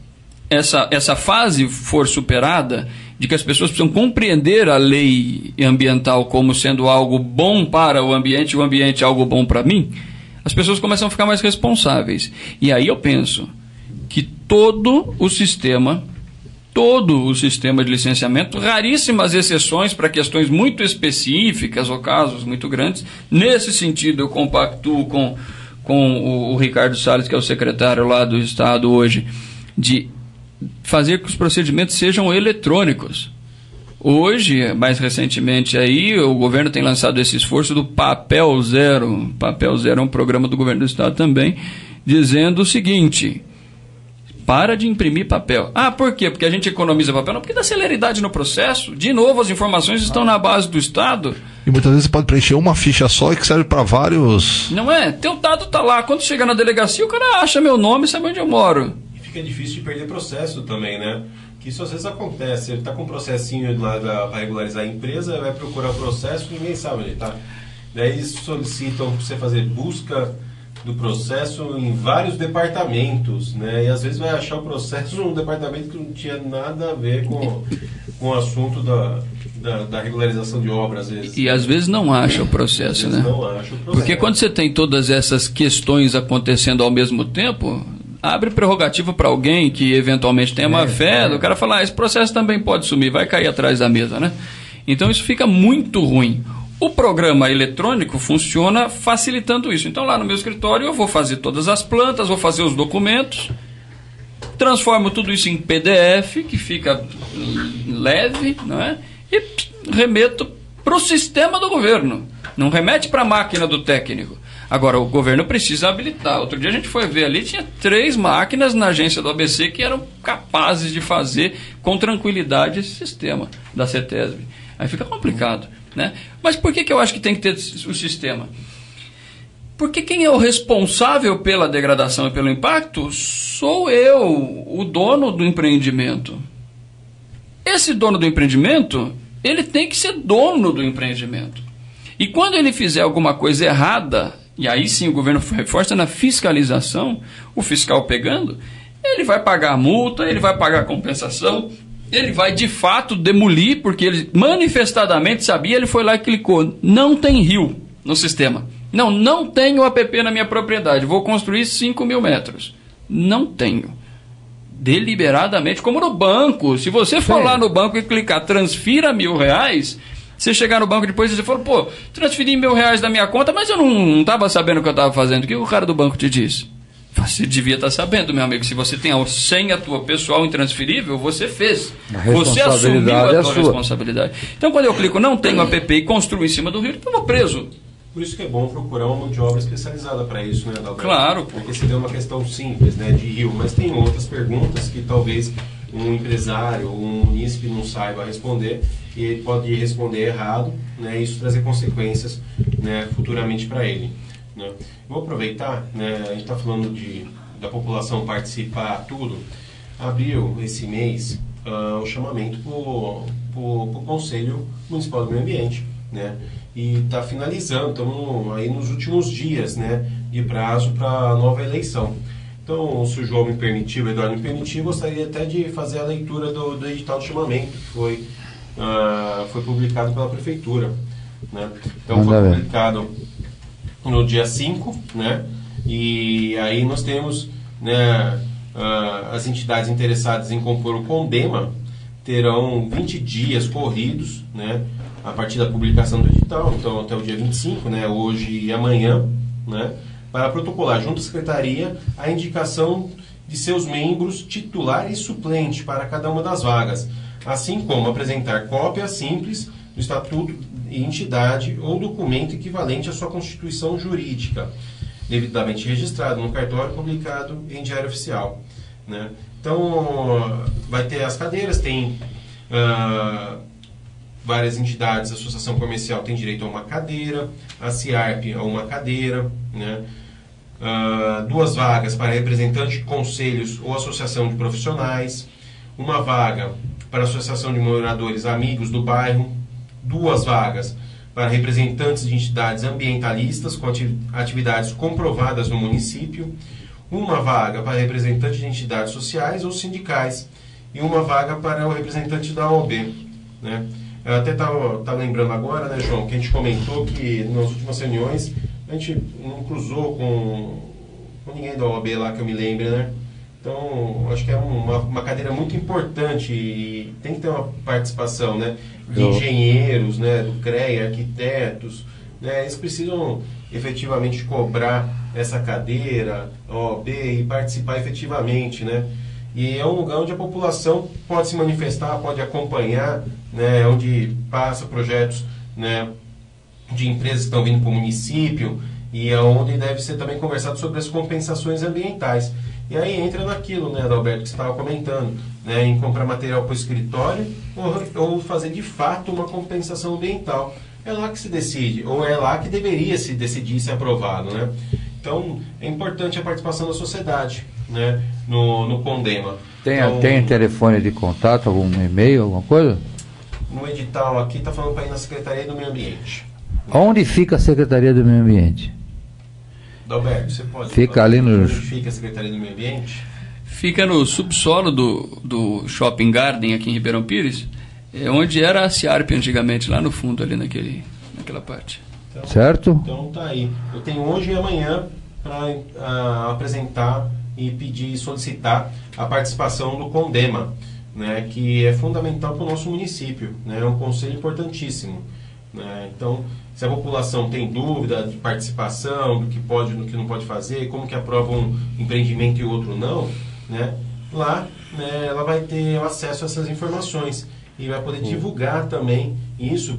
fase for superada, de que as pessoas precisam compreender a lei ambiental como sendo algo bom para o ambiente algo bom para mim, as pessoas começam a ficar mais responsáveis. E aí eu penso que todo o sistema de licenciamento, raríssimas exceções para questões muito específicas ou casos muito grandes, nesse sentido eu compactuo com o Ricardo Salles, que é o secretário lá do Estado hoje, de fazer que os procedimentos sejam eletrônicos. Hoje, mais recentemente aí, o governo tem lançado esse esforço do Papel Zero. Papel Zero é um programa do governo do Estado também, dizendo o seguinte: para de imprimir papel. Ah, por quê? Porque a gente economiza papel? Não, porque dá celeridade no processo. De novo, as informações estão na base do Estado. E muitas vezes você pode preencher uma ficha só e que serve para vários... Não é? Teu dado está lá. Quando chega na delegacia, o cara acha meu nome e sabe onde eu moro. Fica difícil de perder processo também, né? Que isso às vezes acontece. Ele está com um processinho lá para regularizar a empresa, vai procurar o processo e ninguém sabe onde ele está. Daí eles solicitam para você fazer busca do processo em vários departamentos, né? E às vezes vai achar o processo num departamento que não tinha nada a ver com o assunto da regularização de obras, às vezes. E às vezes não acha o processo, né? Não acha o processo. Porque quando você tem todas essas questões acontecendo ao mesmo tempo, abre prerrogativa para alguém que eventualmente tenha má fé, o cara fala, esse processo também pode sumir, vai cair atrás da mesa, né? Então isso fica muito ruim. O programa eletrônico funciona facilitando isso. Então lá no meu escritório eu vou fazer todas as plantas, vou fazer os documentos, transformo tudo isso em PDF, que fica leve, não é? E remeto para o sistema do governo. Não remete para a máquina do técnico. Agora, o governo precisa habilitar. Outro dia a gente foi ver ali, tinha 3 máquinas na agência do ABC que eram capazes de fazer com tranquilidade esse sistema da CETESB. Aí fica complicado, né? Mas por que eu acho que tem que ter o sistema? Porque quem é o responsável pela degradação e pelo impacto sou eu, o dono do empreendimento. Esse dono do empreendimento, ele tem que ser dono do empreendimento. E quando ele fizer alguma coisa errada, e aí sim o governo reforça na fiscalização, o fiscal pegando, ele vai pagar a multa, ele vai pagar a compensação, ele vai de fato demolir, porque ele manifestadamente sabia, ele foi lá e clicou, não tem rio no sistema. Não tenho APP na minha propriedade, vou construir 5.000 metros. Não tenho. Deliberadamente, como no banco. Se você for lá no banco e clicar transfira R$1.000, você chegar no banco depois e você fala, pô, transferi R$1.000 da minha conta, mas eu não estava sabendo o que eu estava fazendo. O que o cara do banco te disse? Você devia estar sabendo, meu amigo. Se você tem a senha tua pessoal intransferível, você fez. Você assumiu a tua responsabilidade. Então, quando eu clico não tenho APP e construo em cima do rio, eu vou preso. Por isso que é bom procurar uma mão de obra especializada para isso, né, Adalberto? Claro. Porque se deu uma questão simples, né, de rio, mas tem outras perguntas que talvez um empresário ou um munícipe não saiba responder e ele pode responder errado, né, e isso trazer consequências, né, futuramente para ele, né. Vou aproveitar, né, a gente está falando da população participar tudo, abriu esse mês o chamamento para o Conselho Municipal do Meio Ambiente, né, e está finalizando, estamos aí nos últimos dias, né, de prazo para a nova eleição. Então, se o João me permitir, o Eduardo me permitir, gostaria até de fazer a leitura do edital de chamamento, que foi publicado pela Prefeitura, né. Então, foi publicado no dia 5, né, e aí nós temos, né, as entidades interessadas em compor o CONDEMA terão 20 dias corridos, né, a partir da publicação do edital, então até o dia 25, né, hoje e amanhã, né, para protocolar junto à Secretaria a indicação de seus membros titular e suplente para cada uma das vagas, assim como apresentar cópia simples do Estatuto e entidade ou documento equivalente à sua constituição jurídica, devidamente registrado no cartório publicado em Diário Oficial, né. Então, vai ter as cadeiras, tem várias entidades, a Associação Comercial tem direito a uma cadeira, a CIARP a uma cadeira, né? 2 vagas para representante de conselhos ou associação de profissionais, 1 vaga para a Associação de Moradores Amigos do Bairro, 2 vagas para representantes de entidades ambientalistas com atividades comprovadas no município, 1 vaga para representante de entidades sociais ou sindicais e 1 vaga para o representante da OAB, né? Eu até estava lembrando agora, né, João, que a gente comentou que nas últimas reuniões a gente não cruzou com ninguém da OAB lá que eu me lembre, né? Então, acho que é uma cadeira muito importante e tem que ter uma participação, né, de engenheiros, né, do CREA, arquitetos, né, eles precisam efetivamente cobrar essa cadeira, a OAB, e participar efetivamente, né? E é um lugar onde a população pode se manifestar, pode acompanhar, né, onde passa projetos, né, de empresas que estão vindo para o município e é onde deve ser também conversado sobre as compensações ambientais. E aí entra naquilo, né, Adalberto, que você estava comentando, né, em comprar material para o escritório ou fazer de fato uma compensação ambiental. É lá que se decide, ou é lá que deveria se decidir ser aprovado, né? Então, é importante a participação da sociedade, né, no CONDEMA. Tem telefone de contato, algum e-mail, alguma coisa? No edital aqui está falando para ir na Secretaria do Meio Ambiente. Onde fica a Secretaria do Meio Ambiente? Adalberto, você pode fica falar ali no... onde fica a Secretaria do Meio Ambiente? Fica no subsolo do Shopping Garden aqui em Ribeirão Pires, onde era a CIARP antigamente, lá no fundo, ali naquela parte. Então, certo? Então tá aí. Eu tenho hoje e amanhã para apresentar e pedir, solicitar a participação do CONDEMA, né, que é fundamental para o nosso município, né, é um conselho importantíssimo, né. Então, se a população tem dúvida de participação, do que pode e do que não pode fazer, como que aprova um empreendimento e outro não, né, lá, né, ela vai ter acesso a essas informações. e vai poder divulgar também isso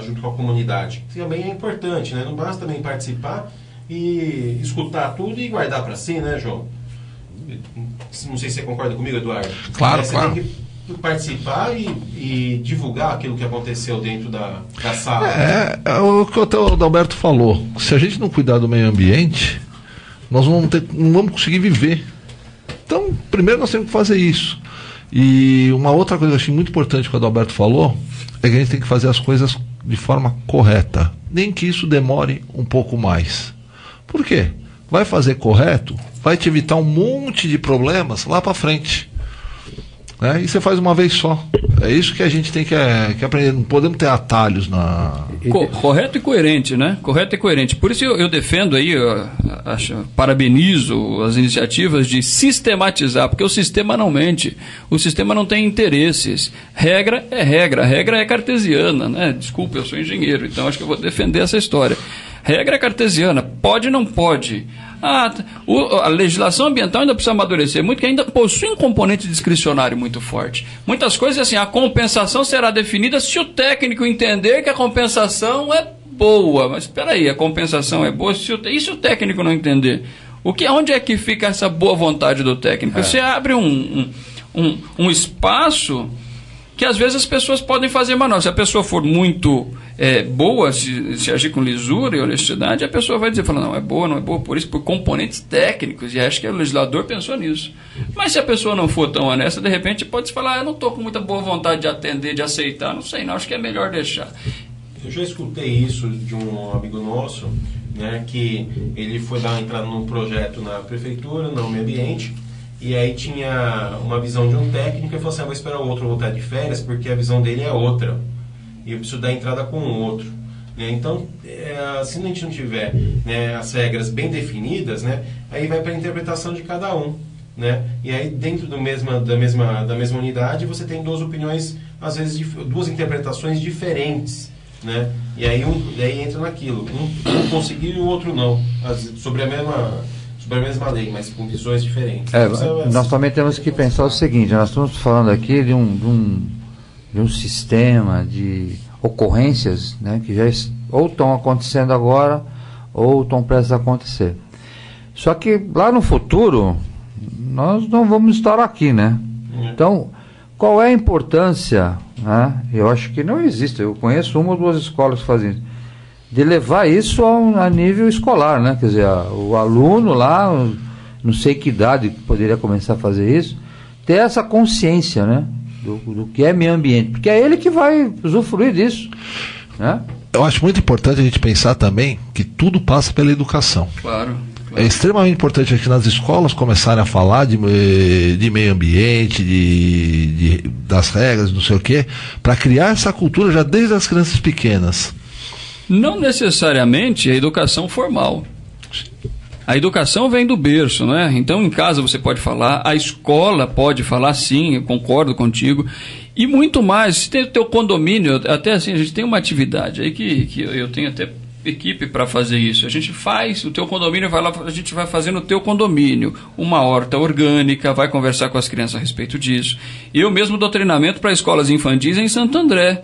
junto com a comunidade. Também é importante, né? Não basta também participar e escutar tudo e guardar para si, né, João? Não sei se você concorda comigo, Eduardo. Claro, você claro. tem que participar e divulgar aquilo que aconteceu dentro da sala. É o que o Adalberto falou. Se a gente não cuidar do meio ambiente, nós não vamos conseguir viver. Então, primeiro nós temos que fazer isso. E uma outra coisa que eu achei muito importante que o Adalberto falou é que a gente tem que fazer as coisas de forma correta. Nem que isso demore um pouco mais. Por quê? Vai fazer correto, vai te evitar um monte de problemas lá para frente. Né? E você faz uma vez só. É isso que a gente tem que aprender. Não podemos ter atalhos na... Correto e coerente, né? Correto e coerente. Por isso eu defendo aí, parabenizo as iniciativas de sistematizar, porque o sistema não mente, o sistema não tem interesses. Regra é regra, a regra é cartesiana, né? Desculpa, eu sou engenheiro, então acho que eu vou defender essa história. Regra é cartesiana, pode ou não pode. A legislação ambiental ainda precisa amadurecer muito, que ainda possui um componente discricionário muito forte. Muitas coisas assim, a compensação será definida se o técnico entender que a compensação é boa. Mas espera aí, a compensação é boa, e se o técnico não entender? Onde é que fica essa boa vontade do técnico? Você abre um espaço que às vezes as pessoas podem fazer manobra. Se a pessoa for muito boa, se agir com lisura e honestidade, a pessoa vai dizer, não é boa por isso, por componentes técnicos, e acho que o legislador pensou nisso. Mas se a pessoa não for tão honesta, de repente pode falar, eu não estou com muita boa vontade de atender, de aceitar, não sei, não, acho que é melhor deixar. Eu já escutei isso de um amigo nosso, né, que ele foi dar uma entrada num projeto na prefeitura, no meio ambiente, e aí tinha uma visão de um técnico e falou assim, vou esperar o outro voltar de férias porque a visão dele é outra e eu preciso dar entrada com o outro, né? Então, se a gente não tiver, né, as regras bem definidas, né, aí vai para a interpretação de cada um, né? E aí dentro da mesma unidade você tem duas opiniões, às vezes duas interpretações diferentes, né? E aí entra naquilo, um conseguiu e o outro não, sobre a mesma lei, mas com visões diferentes. Nós também temos que pensar o seguinte, nós estamos falando aqui de um sistema de ocorrências, né, que já ou estão acontecendo agora ou estão prestes a acontecer. Só que lá no futuro nós não vamos estar aqui, né? Então, qual é a importância, né? Eu acho que não existe, eu conheço uma ou duas escolas que fazem isso, de levar isso a nível escolar, né? Quer dizer, o aluno lá, não sei que idade poderia começar a fazer isso, ter essa consciência, né? Do que é meio ambiente, porque é ele que vai usufruir disso, né? Eu acho muito importante a gente pensar também que tudo passa pela educação. Claro. É extremamente importante aqui nas escolas começarem a falar de meio ambiente, das regras, não sei o quê, para criar essa cultura já desde as crianças pequenas. Não necessariamente a educação formal. A educação vem do berço, né? Então, em casa você pode falar, a escola pode falar, sim, eu concordo contigo. E muito mais, se tem o teu condomínio, até assim, a gente tem uma atividade aí que eu tenho até equipe para fazer isso. A gente faz, o teu condomínio vai lá, a gente vai fazer no teu condomínio uma horta orgânica, vai conversar com as crianças a respeito disso. Eu mesmo dou treinamento para escolas infantis em Santo André.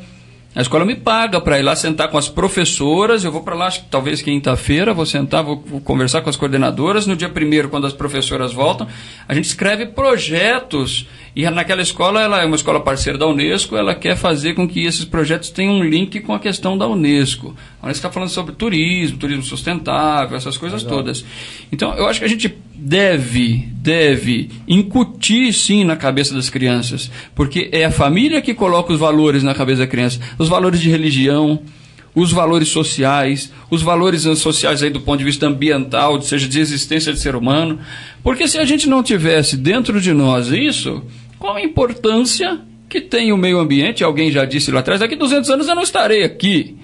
A escola me paga para ir lá sentar com as professoras, eu vou para lá, acho que talvez quinta-feira, vou sentar, vou conversar com as coordenadoras, no dia 1º, quando as professoras voltam, a gente escreve projetos, e naquela escola, ela é uma escola parceira da Unesco, ela quer fazer com que esses projetos tenham um link com a questão da Unesco. A Unesco está falando sobre turismo sustentável, essas coisas todas. Então, eu acho que a gente deve incutir, sim, na cabeça das crianças, porque é a família que coloca os valores na cabeça da criança, os valores de religião, os valores sociais aí do ponto de vista ambiental, seja de existência de ser humano, porque se a gente não tivesse dentro de nós isso, qual a importância que tem o meio ambiente? Alguém já disse lá atrás, daqui 200 anos eu não estarei aqui.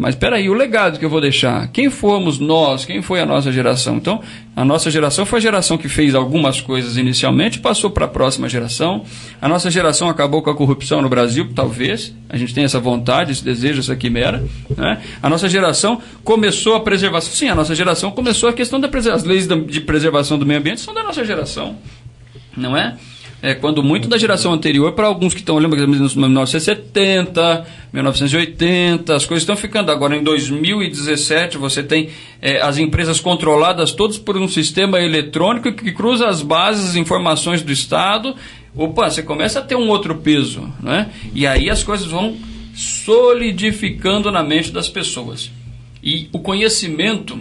Mas espera aí, o legado que eu vou deixar, quem fomos nós, quem foi a nossa geração? Então, a nossa geração foi a geração que fez algumas coisas inicialmente, passou para a próxima geração. A nossa geração acabou com a corrupção no Brasil, talvez, a gente tem essa vontade, esse desejo, essa quimera, né? A nossa geração começou a preservação, sim, a nossa geração começou a questão as leis de preservação do meio ambiente são da nossa geração, não é? Quando muito da geração anterior, para alguns que estão olhando, em 1970, 1980, as coisas estão ficando. Agora, em 2017, você tem as empresas controladas todas por um sistema eletrônico que cruza as bases, as informações do Estado. Opa, você começa a ter um outro peso, né? E aí as coisas vão solidificando na mente das pessoas. E o conhecimento,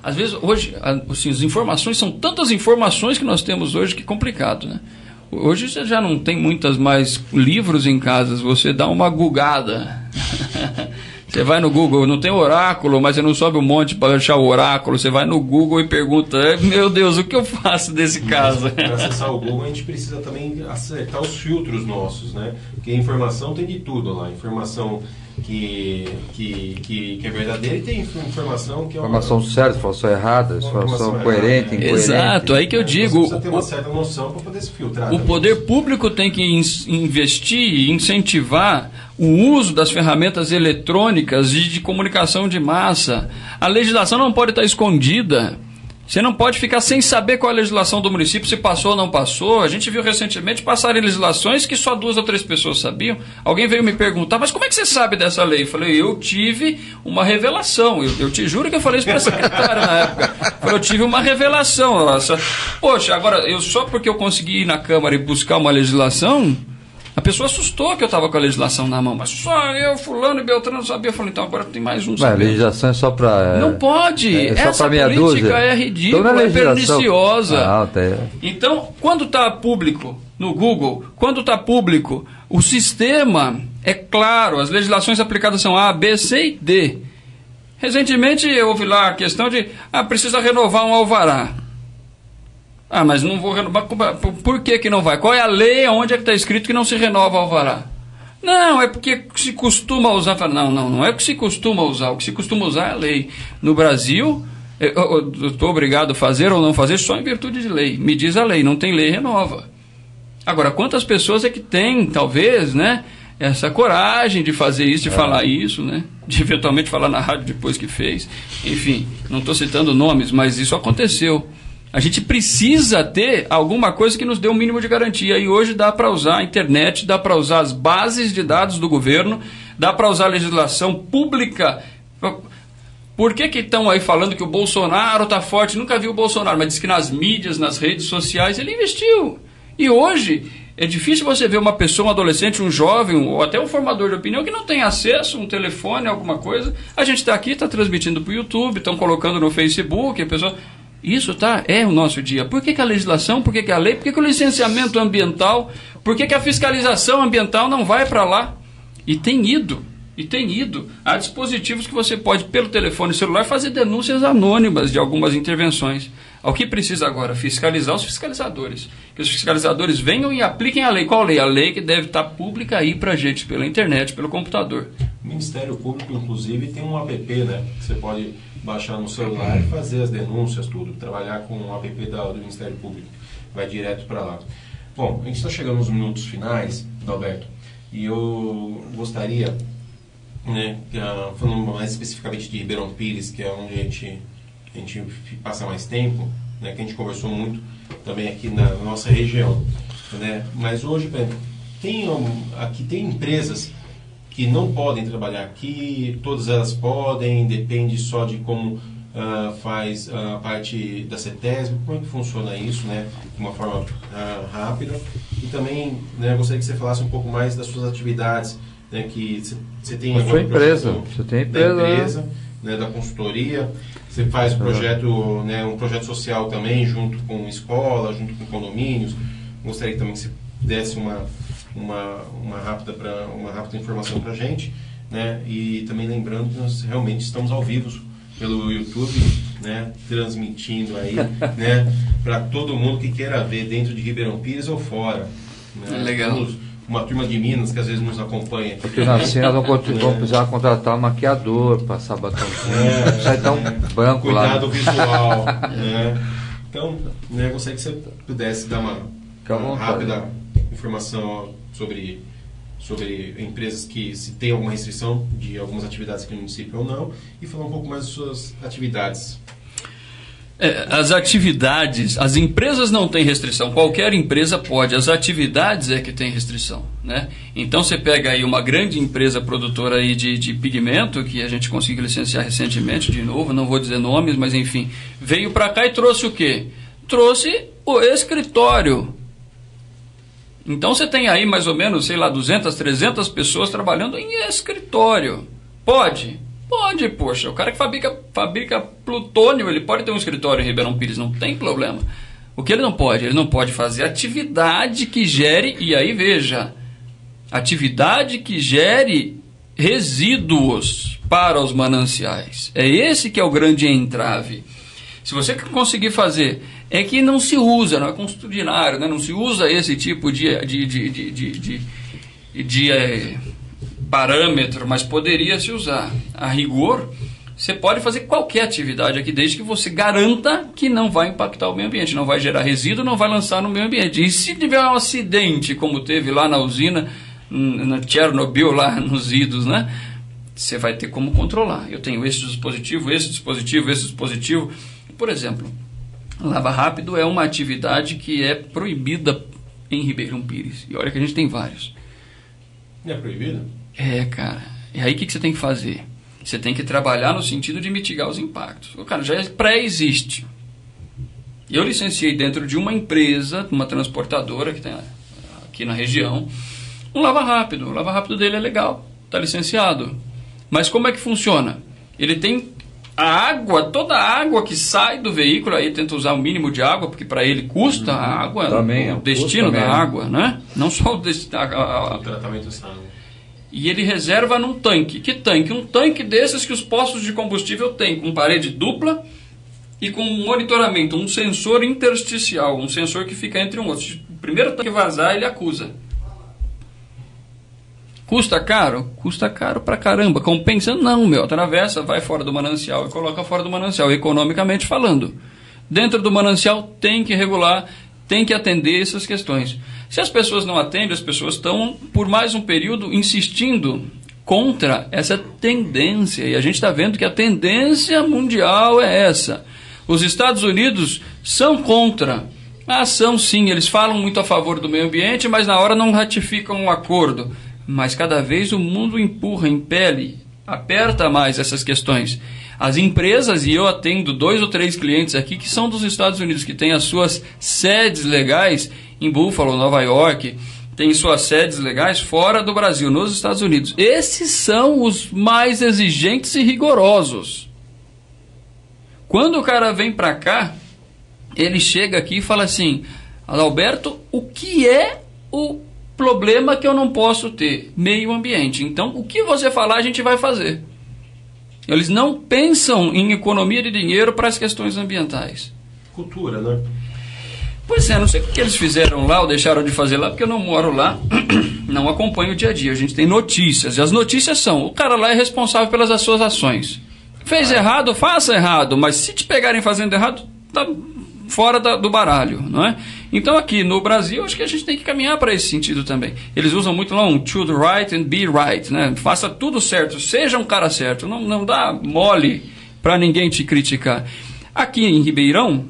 às vezes, hoje, assim, as informações, são tantas informações que nós temos hoje que é complicado, né? Hoje você já não tem muitas mais livros em casa, você dá uma googada. Você vai no Google, não tem oráculo, mas você não sobe um monte para achar o oráculo. Você vai no Google e pergunta, meu Deus, o que eu faço desse caso? Para acessar o Google, a gente precisa também acertar os filtros nossos, né? Porque a informação tem de tudo lá. Informação que é verdadeira, e tem informação que é informação certa, informação errada, informação coerente, incoerente. Exato, aí que eu digo. Você tem uma certa noção para poder se filtrar. O poder público tem que investir e incentivar o uso das ferramentas eletrônicas e de comunicação de massa. A legislação não pode estar escondida. Você não pode ficar sem saber qual é a legislação do município, se passou ou não passou. A gente viu recentemente passarem legislações que só 2 ou 3 pessoas sabiam. Alguém veio me perguntar, mas como é que você sabe dessa lei? Eu falei, eu tive uma revelação. Eu te juro que eu falei isso para a secretária na época. Eu tive uma revelação. Nossa. Poxa, agora, só porque eu consegui ir na Câmara e buscar uma legislação, a pessoa assustou que eu estava com a legislação na mão, mas só eu, fulano e Beltrano não sabia. Eu falei, então agora tem mais um. A legislação é só para... Não pode. Essa só política dúzia. É ridícula, é perniciosa. Tem... Então, quando está público no Google, quando está público, o sistema é claro, as legislações aplicadas são A, B, C e D. Recentemente eu ouvi lá a questão de, precisa renovar um alvará. Mas não vou renovar. Por que não vai? Qual é a lei? Onde é que está escrito que não se renova o alvará? Não, é porque se costuma usar. Não é o que se costuma usar. O que se costuma usar é a lei. No Brasil, eu estou obrigado a fazer ou não fazer só em virtude de lei. Me diz a lei, não tem lei, renova. Agora, quantas pessoas é que têm, talvez, né, essa coragem de fazer isso, de falar isso, né? De eventualmente falar na rádio depois que fez. Enfim, não estou citando nomes, mas isso aconteceu. A gente precisa ter alguma coisa que nos dê um mínimo de garantia. E hoje dá para usar a internet, dá para usar as bases de dados do governo, dá para usar a legislação pública. Por que estão aí falando que o Bolsonaro está forte? Nunca vi o Bolsonaro, mas diz que nas mídias, nas redes sociais, ele investiu. E hoje é difícil você ver uma pessoa, um adolescente, um jovem, ou até um formador de opinião que não tem acesso a um telefone, alguma coisa. A gente está aqui, está transmitindo para o YouTube, estão colocando no Facebook, a pessoa... Isso é o nosso dia. Por que a legislação? Por que a lei? Por que o licenciamento ambiental? Por que a fiscalização ambiental não vai para lá? E tem ido. Há dispositivos que você pode, pelo telefone celular, fazer denúncias anônimas de algumas intervenções. O que precisa agora? Fiscalizar os fiscalizadores. Que os fiscalizadores venham e apliquem a lei. Qual lei? A lei que deve estar pública aí para a gente, pela internet, pelo computador. O Ministério Público, inclusive, tem um app, né? Que você pode baixar no celular e fazer as denúncias, tudo. Trabalhar com o app do Ministério Público. Vai direto para lá. Bom, a gente está chegando nos minutos finais, Alberto, e eu gostaria, né, falando mais especificamente de Ribeirão Pires, que é onde a gente passa mais tempo, né, que a gente conversou muito também aqui na nossa região, né? Mas hoje, aqui tem empresas que não podem trabalhar aqui, todas elas podem, depende só de como faz a parte da CETESB, como é que funciona isso, né, de uma forma rápida. E também, né, gostaria que você falasse um pouco mais das suas atividades, né, que você tem agora você tem empresa, né, da consultoria, você faz projeto, né, um projeto social também, junto com escola, junto com condomínios. Gostaria também que você desse uma rápida informação para a gente, né? E também lembrando que nós realmente estamos ao vivo pelo YouTube, né? Transmitindo aí, né? Para todo mundo que queira ver dentro de Ribeirão Pires ou fora, né? Legal. Uma turma de Minas que às vezes nos acompanha. Porque assim nós vamos precisar contratar um maquiador, passar batomzinho, sai tão branco cuidado lá. Visual, né? Então, né, gostaria que você pudesse dar uma rápida informação sobre empresas que se tem alguma restrição de algumas atividades aqui no município ou não, e falar um pouco mais das suas atividades. As atividades, as empresas não têm restrição, qualquer empresa pode, as atividades é que tem restrição, né? Então você pega aí uma grande empresa produtora aí de pigmento, que a gente conseguiu licenciar recentemente, de novo, não vou dizer nomes, mas enfim, veio para cá e trouxe o quê? Trouxe o escritório. Então você tem aí mais ou menos, sei lá, 200, 300 pessoas trabalhando em escritório. Pode? Pode, poxa. O cara que fabrica plutônio, ele pode ter um escritório em Ribeirão Pires, não tem problema. O que ele não pode? Ele não pode fazer atividade que gere, e aí veja, atividade que gere resíduos para os mananciais. É esse que é o grande entrave. Se você conseguir fazer, é que não se usa, não é constitucionário, né? Não se usa esse tipo de parâmetro, mas poderia se usar. A rigor, você pode fazer qualquer atividade aqui, desde que você garanta que não vai impactar o meio ambiente, não vai gerar resíduo, não vai lançar no meio ambiente. E se tiver um acidente, como teve lá na usina, na Chernobyl, lá nos idos, né? Você vai ter como controlar. Eu tenho esse dispositivo, esse dispositivo, esse dispositivo. Por exemplo, lava rápido é uma atividade que é proibida em Ribeirão Pires. E olha que a gente tem vários. Não é proibido? É, cara. E aí o que você tem que fazer? Você tem que trabalhar no sentido de mitigar os impactos. O cara já pré-existe. Eu licenciei dentro de uma empresa, uma transportadora que tem aqui na região, um lava rápido. O lava rápido dele é legal, está licenciado. Mas como é que funciona? Ele tem a água, toda a água que sai do veículo, aí tenta usar o mínimo de água, porque para ele custa a água, também, o destino da água, né? Não só o tratamento de água. E ele reserva num tanque. Que tanque? Um tanque desses que os postos de combustível têm, com parede dupla e com monitoramento, um sensor intersticial, um sensor que fica entre um outro. Se o primeiro tanque vazar, ele acusa. Custa caro? Custa caro pra caramba. Compensa? Não, meu. Atravessa, vai fora do manancial e coloca fora do manancial, economicamente falando. Dentro do manancial tem que regular, tem que atender essas questões. Se as pessoas não atendem, as pessoas estão, por mais um período, insistindo contra essa tendência. E a gente está vendo que a tendência mundial é essa. Os Estados Unidos são contra. São sim, eles falam muito a favor do meio ambiente, mas na hora não ratificam um acordo. Mas cada vez o mundo empurra, impele, aperta mais essas questões. As empresas, e eu atendo 2 ou 3 clientes aqui que são dos Estados Unidos, que têm as suas sedes legais em Buffalo, Nova York, têm suas sedes legais fora do Brasil, nos Estados Unidos. Esses são os mais exigentes e rigorosos. Quando o cara vem para cá, ele chega aqui e fala assim: Adalberto, o que é o problema que eu não posso ter? Meio ambiente. Então, o que você falar, a gente vai fazer. Eles não pensam em economia de dinheiro para as questões ambientais. Cultura, né? Pois é, não sei o que eles fizeram lá ou deixaram de fazer lá, porque eu não moro lá, não acompanho o dia a dia. A gente tem notícias, e as notícias são: o cara lá é responsável pelas suas ações. Fez errado, faça errado, mas se te pegarem fazendo errado, tá fora do baralho, não é? Então aqui no Brasil, acho que a gente tem que caminhar para esse sentido também. Eles usam muito lá um should right and be right, né? Faça tudo certo, seja um cara certo, não dá mole para ninguém te criticar. Aqui em Ribeirão,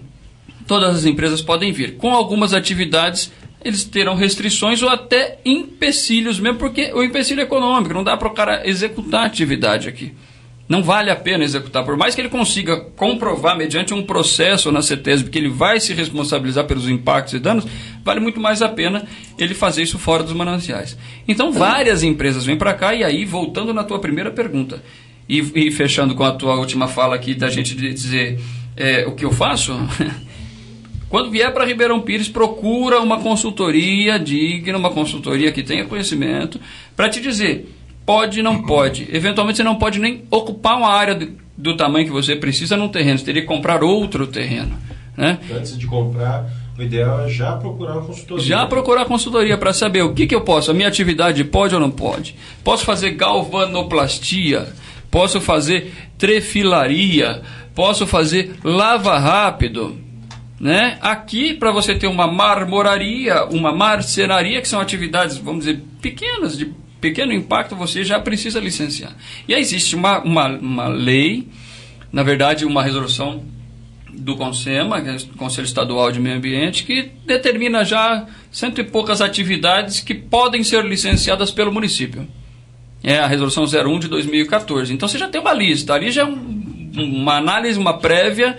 todas as empresas podem vir. Com algumas atividades, eles terão restrições ou até empecilhos mesmo, porque o empecilho é econômico, não dá para o cara executar a atividade aqui. Não vale a pena executar, por mais que ele consiga comprovar mediante um processo na CETESB que ele vai se responsabilizar pelos impactos e danos, vale muito mais a pena ele fazer isso fora dos mananciais. Então várias empresas vêm para cá, e aí voltando na tua primeira pergunta e fechando com a tua última fala aqui da gente dizer o que eu faço, quando vier para Ribeirão Pires, procura uma consultoria digna, uma consultoria que tenha conhecimento, para te dizer: pode, não pode. Eventualmente você não pode nem ocupar uma área do tamanho que você precisa num terreno. Você teria que comprar outro terreno, né? Antes de comprar, o ideal é já procurar uma consultoria. Já procurar consultoria para saber o que eu posso. A minha atividade pode ou não pode? Posso fazer galvanoplastia? Posso fazer trefilaria? Posso fazer lava rápido? Né? Aqui, para você ter uma marmoraria, uma marcenaria, que são atividades, vamos dizer, pequenas, de pequeno impacto, você já precisa licenciar. E aí existe uma lei, na verdade uma resolução do CONSEMA, que é o Conselho Estadual de Meio Ambiente, que determina já 100 e poucas atividades que podem ser licenciadas pelo município. É a Resolução 01 de 2014. Então você já tem uma lista, ali já é uma análise, uma prévia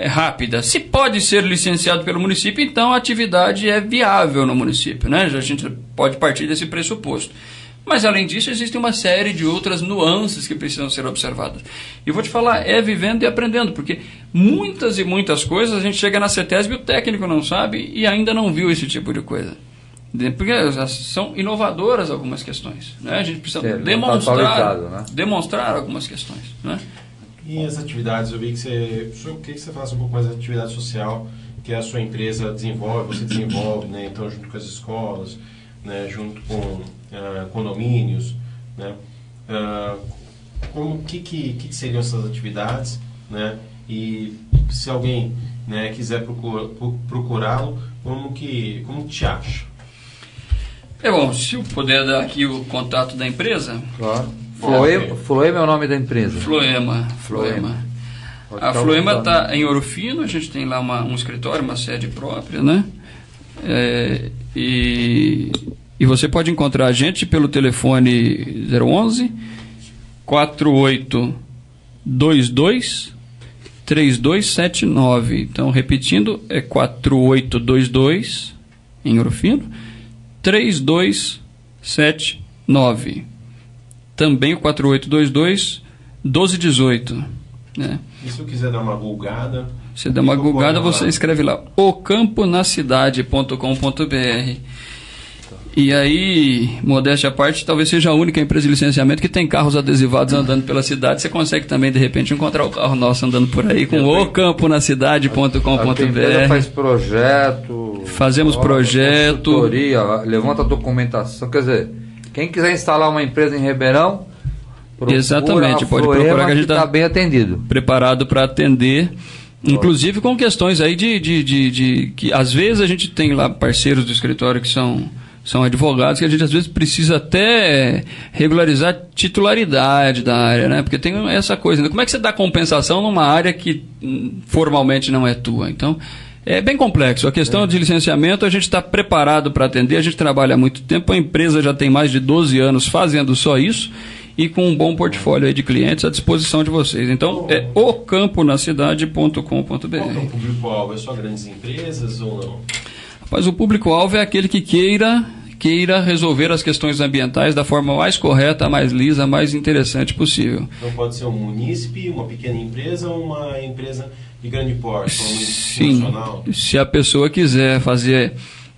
rápida. Se pode ser licenciado pelo município, então a atividade é viável no município, né? A gente pode partir desse pressuposto. Mas, além disso, existe uma série de outras nuances que precisam ser observadas. E vou te falar, é vivendo e aprendendo, porque muitas e muitas coisas a gente chega na CETESB e o técnico não sabe e ainda não viu esse tipo de coisa. Porque são inovadoras algumas questões, né? A gente precisa demonstrar algumas questões, né? E as atividades, eu vi que eu queria que você falasse um pouco mais da atividade social que a sua empresa desenvolve, você desenvolve, né? Então, junto com as escolas, né? Junto com condomínios, né? Que seriam essas atividades, né? E se alguém, né, quiser procurá-lo, como te acha? Bom, se eu puder dar aqui o contato da empresa. Claro. Floema é o nome da empresa? Floema. A Floema está em Ouro Fino, a gente tem lá um escritório, uma sede própria, né? E você pode encontrar a gente pelo telefone 011 4822 3279. Então, repetindo, é 4822 em Ouro Fino 3279. Também o 4822 1218, né? E se eu quiser dar uma googada? Você dá uma googada, você escreve lá ocamponacidade.com.br. E aí, modéstia à parte, talvez seja a única empresa de licenciamento que tem carros adesivados andando pela cidade. Você consegue também, de repente, encontrar o carro nosso andando por aí com ocamponacidade.com.br. A empresa faz projeto. Fazemos projeto. Consultoria, levanta documentação. Quer dizer, quem quiser instalar uma empresa em Ribeirão, exatamente, pode procurar que a gente está bem atendido. Preparado para atender. Inclusive com questões aí de que às vezes a gente tem lá parceiros do escritório que são advogados, que a gente às vezes precisa até regularizar a titularidade da área, né? Porque tem essa coisa, né? Como é que você dá compensação numa área que formalmente não é tua? Então, é bem complexo. A questão de licenciamento, a gente está preparado para atender, a gente trabalha há muito tempo, a empresa já tem mais de 12 anos fazendo só isso, e com um bom portfólio aí de clientes à disposição de vocês. Então, é ocamponacidade.com.br. Qual é o público-alvo? É só grandes empresas ou não? Mas o público-alvo é aquele que queira resolver as questões ambientais da forma mais correta, mais lisa, mais interessante possível. Não pode ser um munícipe, uma pequena empresa ou uma empresa de grande porte, como nacional? Se a pessoa quiser fazer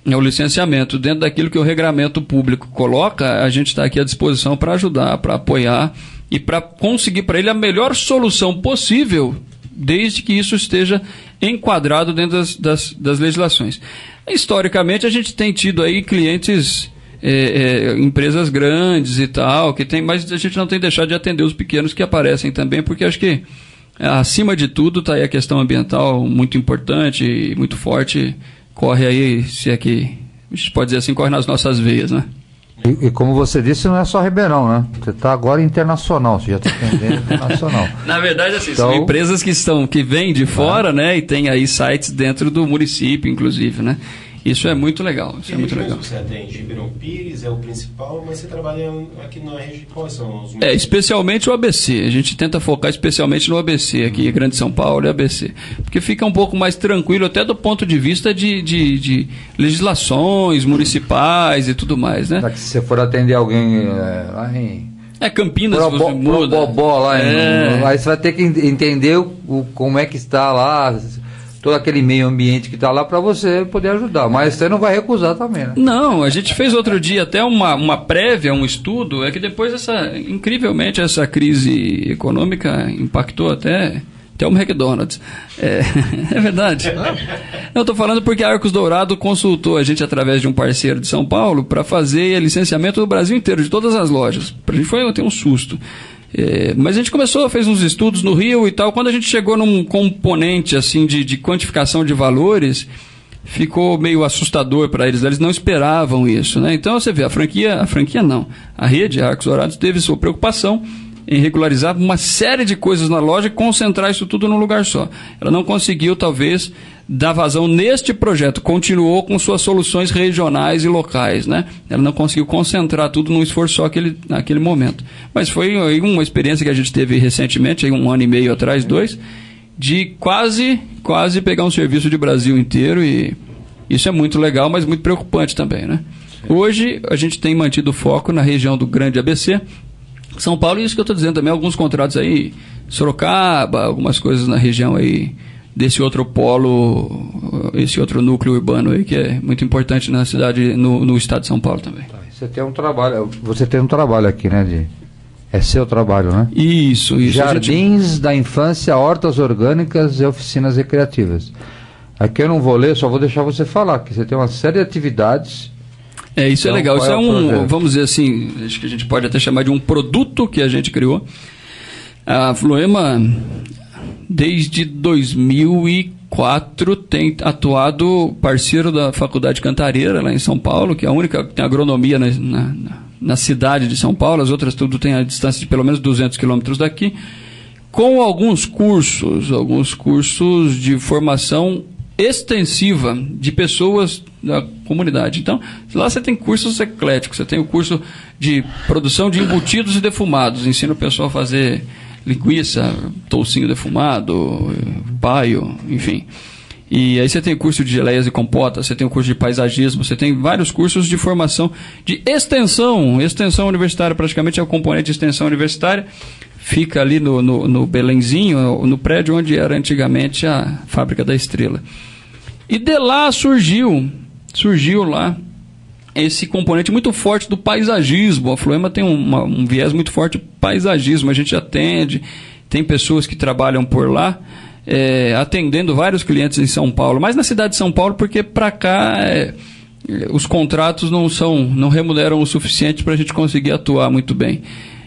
o licenciamento dentro daquilo que o regramento público coloca, a gente está aqui à disposição para ajudar, para apoiar e para conseguir para ele a melhor solução possível, desde que isso esteja enquadrado dentro das legislações. Historicamente, a gente tem tido aí clientes, empresas grandes e tal, mas a gente não tem deixado de atender os pequenos que aparecem também, porque acho que, acima de tudo, está aí a questão ambiental muito importante e muito forte. Corre aí, se é que a gente pode dizer assim, corre nas nossas veias, né? E como você disse, não é só Ribeirão, né? Você está agora internacional, você já está atendendo internacional. Na verdade, assim, então, são empresas que vêm de fora, né? E tem aí sites dentro do município, inclusive, né? Isso é muito legal. Isso é muito legal. Você atende Ribeirão Pires, é o principal, mas você trabalha aqui na região. Quais são os especialmente o ABC. A gente tenta focar especialmente no ABC, aqui Grande São Paulo e ABC. Porque fica um pouco mais tranquilo, até do ponto de vista de legislações municipais e tudo mais, né? Se você for atender alguém lá em... Campinas, você muda. Lá aí você vai ter que entender como é que está lá... todo aquele meio ambiente que está lá para você poder ajudar, mas você não vai recusar também, né? Não, a gente fez outro dia até uma prévia, um estudo, é que depois incrivelmente essa crise econômica impactou até o McDonald's. É verdade. Eu estou falando porque a Arcos Dourado consultou a gente através de um parceiro de São Paulo para fazer licenciamento do Brasil inteiro, de todas as lojas. Para a gente foi até um susto. Mas a gente fez uns estudos no Rio e tal. Quando a gente chegou num componente assim de quantificação de valores, ficou meio assustador para eles. Eles não esperavam isso, né? Então você vê, a franquia não. A rede Arcos Dourados teve sua preocupação, em regularizar uma série de coisas na loja e concentrar isso tudo num lugar só. Ela não conseguiu, talvez, dar vazão neste projeto, continuou com suas soluções regionais e locais, né? Ela não conseguiu concentrar tudo num esforço só naquele momento. Mas foi aí uma experiência que a gente teve recentemente, aí 1 ano e meio atrás, 2, de quase pegar um serviço de Brasil inteiro, e isso é muito legal, mas muito preocupante também, né? Hoje a gente tem mantido foco na região do Grande ABC, São Paulo, e isso que eu estou dizendo também, alguns contratos aí, Sorocaba, algumas coisas na região aí desse outro polo, esse outro núcleo urbano aí, que é muito importante na cidade, no estado de São Paulo também. Você tem um trabalho aqui, né? É seu trabalho, né? Isso. Jardins da Infância, Hortas Orgânicas e Oficinas Recreativas. Aqui eu não vou ler, só vou deixar você falar, que você tem uma série de atividades. Isso então, é legal. Isso é vamos dizer assim, acho que a gente pode até chamar de um produto que a gente criou. A Floema, desde 2004, tem atuado parceiro da Faculdade Cantareira, lá em São Paulo, que é a única que tem agronomia na cidade de São Paulo. As outras tudo tem a distância de pelo menos 200 quilômetros daqui, com alguns cursos de formação extensiva de pessoas da comunidade. Então, lá você tem cursos ecléticos, você tem o curso de produção de embutidos e defumados, ensina o pessoal a fazer linguiça, toucinho defumado, paio, enfim. E aí você tem o curso de geleias e compotas, você tem o curso de paisagismo, você tem vários cursos de formação de extensão universitária, praticamente é o componente de extensão universitária, fica ali no Belenzinho, no prédio onde era antigamente a Fábrica da Estrela. E de lá surgiu lá esse componente muito forte do paisagismo. A Floema tem um viés muito forte de paisagismo. A gente atende, tem pessoas que trabalham por lá, atendendo vários clientes em São Paulo, mas na cidade de São Paulo, porque para cá os contratos não remuneram o suficiente para a gente conseguir atuar muito bem.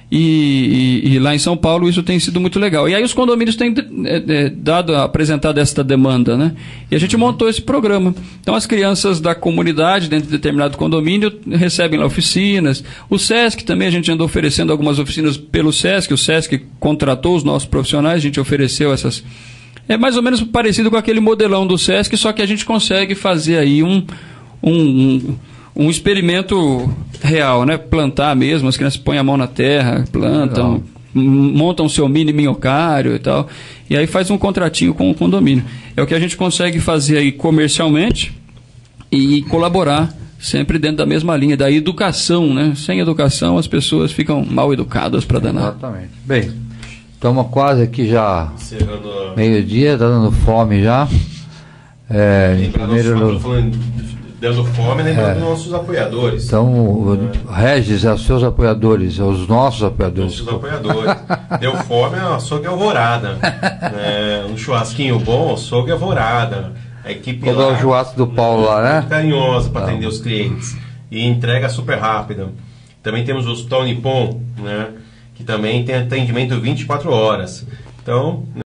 E lá em São Paulo isso tem sido muito legal. E aí os condomínios têm apresentado esta demanda, né? E a gente montou esse programa. Então as crianças da comunidade, dentro de determinado condomínio, recebem lá oficinas. O SESC também, a gente andou oferecendo algumas oficinas pelo SESC. O SESC contratou os nossos profissionais, a gente ofereceu essas. É mais ou menos parecido com aquele modelão do SESC, só que a gente consegue fazer aí um experimento real, né? Plantar mesmo, as crianças põem a mão na terra, plantam, montam seu mini minhocário e tal, e aí faz um contratinho com o condomínio. É o que a gente consegue fazer aí comercialmente e colaborar sempre dentro da mesma linha, da educação, né? Sem educação as pessoas ficam mal educadas para danar. Exatamente. Bem, estamos quase aqui já meio-dia, está dando fome já. Dando fome, lembrando dos nossos apoiadores. Então, Regis, aos seus apoiadores, aos nossos apoiadores. Nossos apoiadores. Deu fome, açougue Alvorada. Um churrasquinho bom, açougue Alvorada. A equipe lá, o churrasco do Paulo lá, né? Muito carinhosa para atender os clientes. E entrega super rápida. Também temos o Hospital Nippon, né? Que também tem atendimento 24 horas. Então,